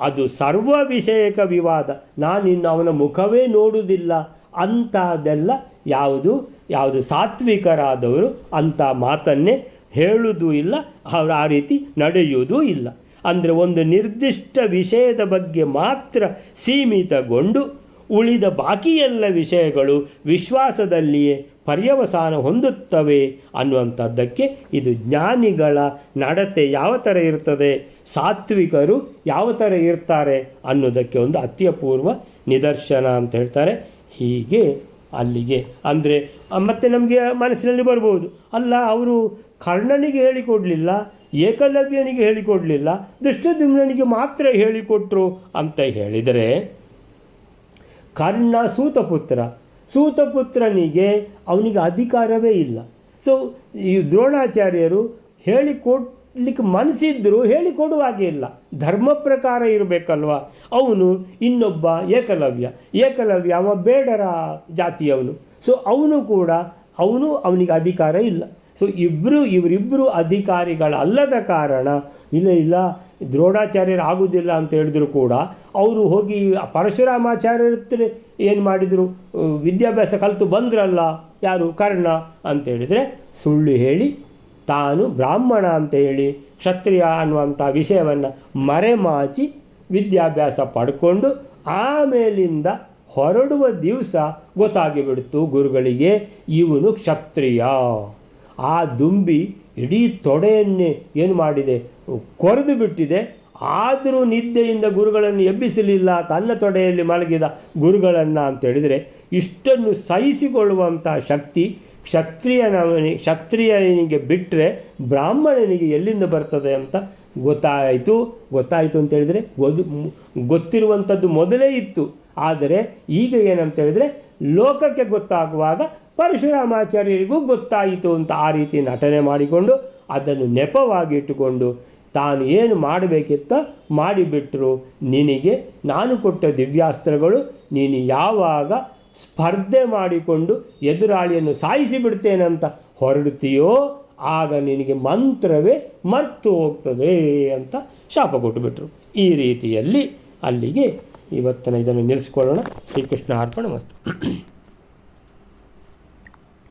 ಅದು ಸರ್ವ ವಿಷಯಕ ವಿವಾದ, ನಾನಿನ್ನು ಅವನ ಮುಖವೇ ನೋಡುವುದಿಲ್ಲ ಅಂಥದ್ದೆಲ್ಲ ಯಾವುದು ಸಾತ್ವಿಕರಾದವರು ಅಂಥ ಮಾತನ್ನೇ ಹೇಳುವುದೂ ಇಲ್ಲ, ಅವರು ಆ ರೀತಿ ನಡೆಯುವುದೂ ಇಲ್ಲ. ಅಂದರೆ ಒಂದು ನಿರ್ದಿಷ್ಟ ವಿಷಯದ ಬಗ್ಗೆ ಮಾತ್ರ ಸೀಮಿತಗೊಂಡು ಉಳಿದ ಬಾಕಿ ಎಲ್ಲ ವಿಷಯಗಳು ವಿಶ್ವಾಸದಲ್ಲಿಯೇ ಪರ್ಯವಸಾನ ಹೊಂದುತ್ತವೆ ಅನ್ನುವಂಥದ್ದಕ್ಕೆ ಇದು ಜ್ಞಾನಿಗಳ ನಡತೆ ಯಾವ ಥರ ಇರ್ತದೆ, ಸಾತ್ವಿಕರು ಯಾವ ಥರ ಇರ್ತಾರೆ ಅನ್ನೋದಕ್ಕೆ ಒಂದು ಅತ್ಯಪೂರ್ವ ನಿದರ್ಶನ ಅಂತ ಹೇಳ್ತಾರೆ. ಹೀಗೆ ಅಲ್ಲಿಗೆ ಅಂದರೆ ಮತ್ತೆ ನಮಗೆ ಮನಸ್ಸಿನಲ್ಲಿ ಬರ್ಬೋದು, ಅಲ್ಲ ಅವರು ಕರ್ಣನಿಗೆ ಹೇಳಿಕೊಡಲಿಲ್ಲ, ಏಕಲವ್ಯನಿಗೆ ಹೇಳಿಕೊಡಲಿಲ್ಲ, ದೃಷ್ಟದ್ಯುಮ್ನನಿಗೆ ಮಾತ್ರ ಹೇಳಿಕೊಟ್ರು ಅಂತ ಹೇಳಿದರೆ, ಕರ್ಣ ಸೂತಪುತ್ರನಿಗೆ ಅವನಿಗೆ ಅಧಿಕಾರವೇ ಇಲ್ಲ. ಸೊ ಈ ದ್ರೋಣಾಚಾರ್ಯರು ಹೇಳಿಕೊಟ್ಟ ಹೇಳಿಕೊಡ್ಲಿಕ್ಕೆ ಮನಸ್ಸಿದ್ದರೂ ಹೇಳಿಕೊಡುವಾಗೆ ಇಲ್ಲ. ಧರ್ಮ ಪ್ರಕಾರ ಇರಬೇಕಲ್ವ. ಅವನು ಇನ್ನೊಬ್ಬ ಏಕಲವ್ಯ ಅವ ಬೇಡರ ಜಾತಿಯವನು. ಸೊ ಅವನು ಕೂಡ ಅವನಿಗೆ ಅಧಿಕಾರ ಇಲ್ಲ. ಸೊ ಇವರಿಬ್ಬರು ಅಧಿಕಾರಿಗಳಲ್ಲದ ಕಾರಣ ಇಲ್ಲ ದ್ರೋಣಾಚಾರ್ಯರು ಆಗೋದಿಲ್ಲ ಅಂತ ಹೇಳಿದ್ರು ಕೂಡ ಅವರು ಹೋಗಿ ಪರಶುರಾಮಾಚಾರ್ಯರ ಹತ್ರ ಏನು ಮಾಡಿದರು, ವಿದ್ಯಾಭ್ಯಾಸ ಕಲಿತು ಬಂದ್ರಲ್ಲ, ಯಾರು ಕರ್ಣ ಅಂತೇಳಿದರೆ ಸುಳ್ಳು ಹೇಳಿ ತಾನು ಬ್ರಾಹ್ಮಣ ಅಂತ ಹೇಳಿ ಕ್ಷತ್ರಿಯ ಅನ್ನುವಂಥ ವಿಷಯವನ್ನು ಮರೆಮಾಚಿ ವಿದ್ಯಾಭ್ಯಾಸ ಪಡ್ಕೊಂಡು ಆಮೇಲಿಂದ ಹೊರಡುವ ದಿವಸ ಗೊತ್ತಾಗಿಬಿಡ್ತು ಗುರುಗಳಿಗೆ ಇವನು ಕ್ಷತ್ರಿಯ. ಆ ದುಂಬಿ ಇಡೀ ತೊಡೆಯನ್ನೇ ಏನು ಮಾಡಿದೆ, ಕೊರೆದು ಬಿಟ್ಟಿದೆ. ಆದರೂ ನಿದ್ದೆಯಿಂದ ಗುರುಗಳನ್ನು ಎಬ್ಬಿಸಲಿಲ್ಲ, ತನ್ನ ತೊಡೆಯಲ್ಲಿ ಮಲಗಿದ ಗುರುಗಳನ್ನು ಅಂತೇಳಿದರೆ ಇಷ್ಟನ್ನು ಸಹಿಸಿಕೊಳ್ಳುವಂಥ ಶಕ್ತಿ ಕ್ಷತ್ರಿಯನಿಗೆ ಬಿಟ್ಟರೆ ಬ್ರಾಹ್ಮಣನಿಗೆ ಎಲ್ಲಿಂದ ಬರ್ತದೆ ಅಂತ ಗೊತ್ತಾಯಿತು ಅಂತೇಳಿದರೆ ಗೊತ್ತಿರುವಂಥದ್ದು ಮೊದಲೇ ಇತ್ತು. ಆದರೆ ಈಗ ಏನಂತ ಹೇಳಿದರೆ ಲೋಕಕ್ಕೆ ಗೊತ್ತಾಗುವಾಗ ಪರಶುರಾಮಾಚಾರ್ಯರಿಗೂ ಗೊತ್ತಾಯಿತು ಅಂತ ಆ ರೀತಿ ನಟನೆ ಮಾಡಿಕೊಂಡು ಅದನ್ನು ನೆಪವಾಗಿ ಇಟ್ಟುಕೊಂಡು ತಾನು ಏನು ಮಾಡಬೇಕಿತ್ತ ಮಾಡಿಬಿಟ್ರು. ನಿನಗೆ ನಾನು ಕೊಟ್ಟ ದಿವ್ಯಾಸ್ತ್ರಗಳು ನೀನು ಯಾವಾಗ ಸ್ಪರ್ಧೆ ಮಾಡಿಕೊಂಡು ಎದುರಾಳಿಯನ್ನು ಸಾಯಿಸಿಬಿಡ್ತೇನೆ ಅಂತ ಹೊರಡುತ್ತೀಯೋ ಆಗ ನಿನಗೆ ಮಂತ್ರವೇ ಮರ್ತು ಹೋಗ್ತದೆ ಅಂತ ಶಾಪ ಕೊಟ್ಟುಬಿಟ್ರು. ಈ ರೀತಿಯಲ್ಲಿ ಅಲ್ಲಿಗೆ ಇವತ್ತಿನ ಇದನ್ನು ನಿಲ್ಲಿಸ್ಕೊಳ್ಳೋಣ. ಶ್ರೀಕೃಷ್ಣ ಅರ್ಪಣ ಮಸ್ತು.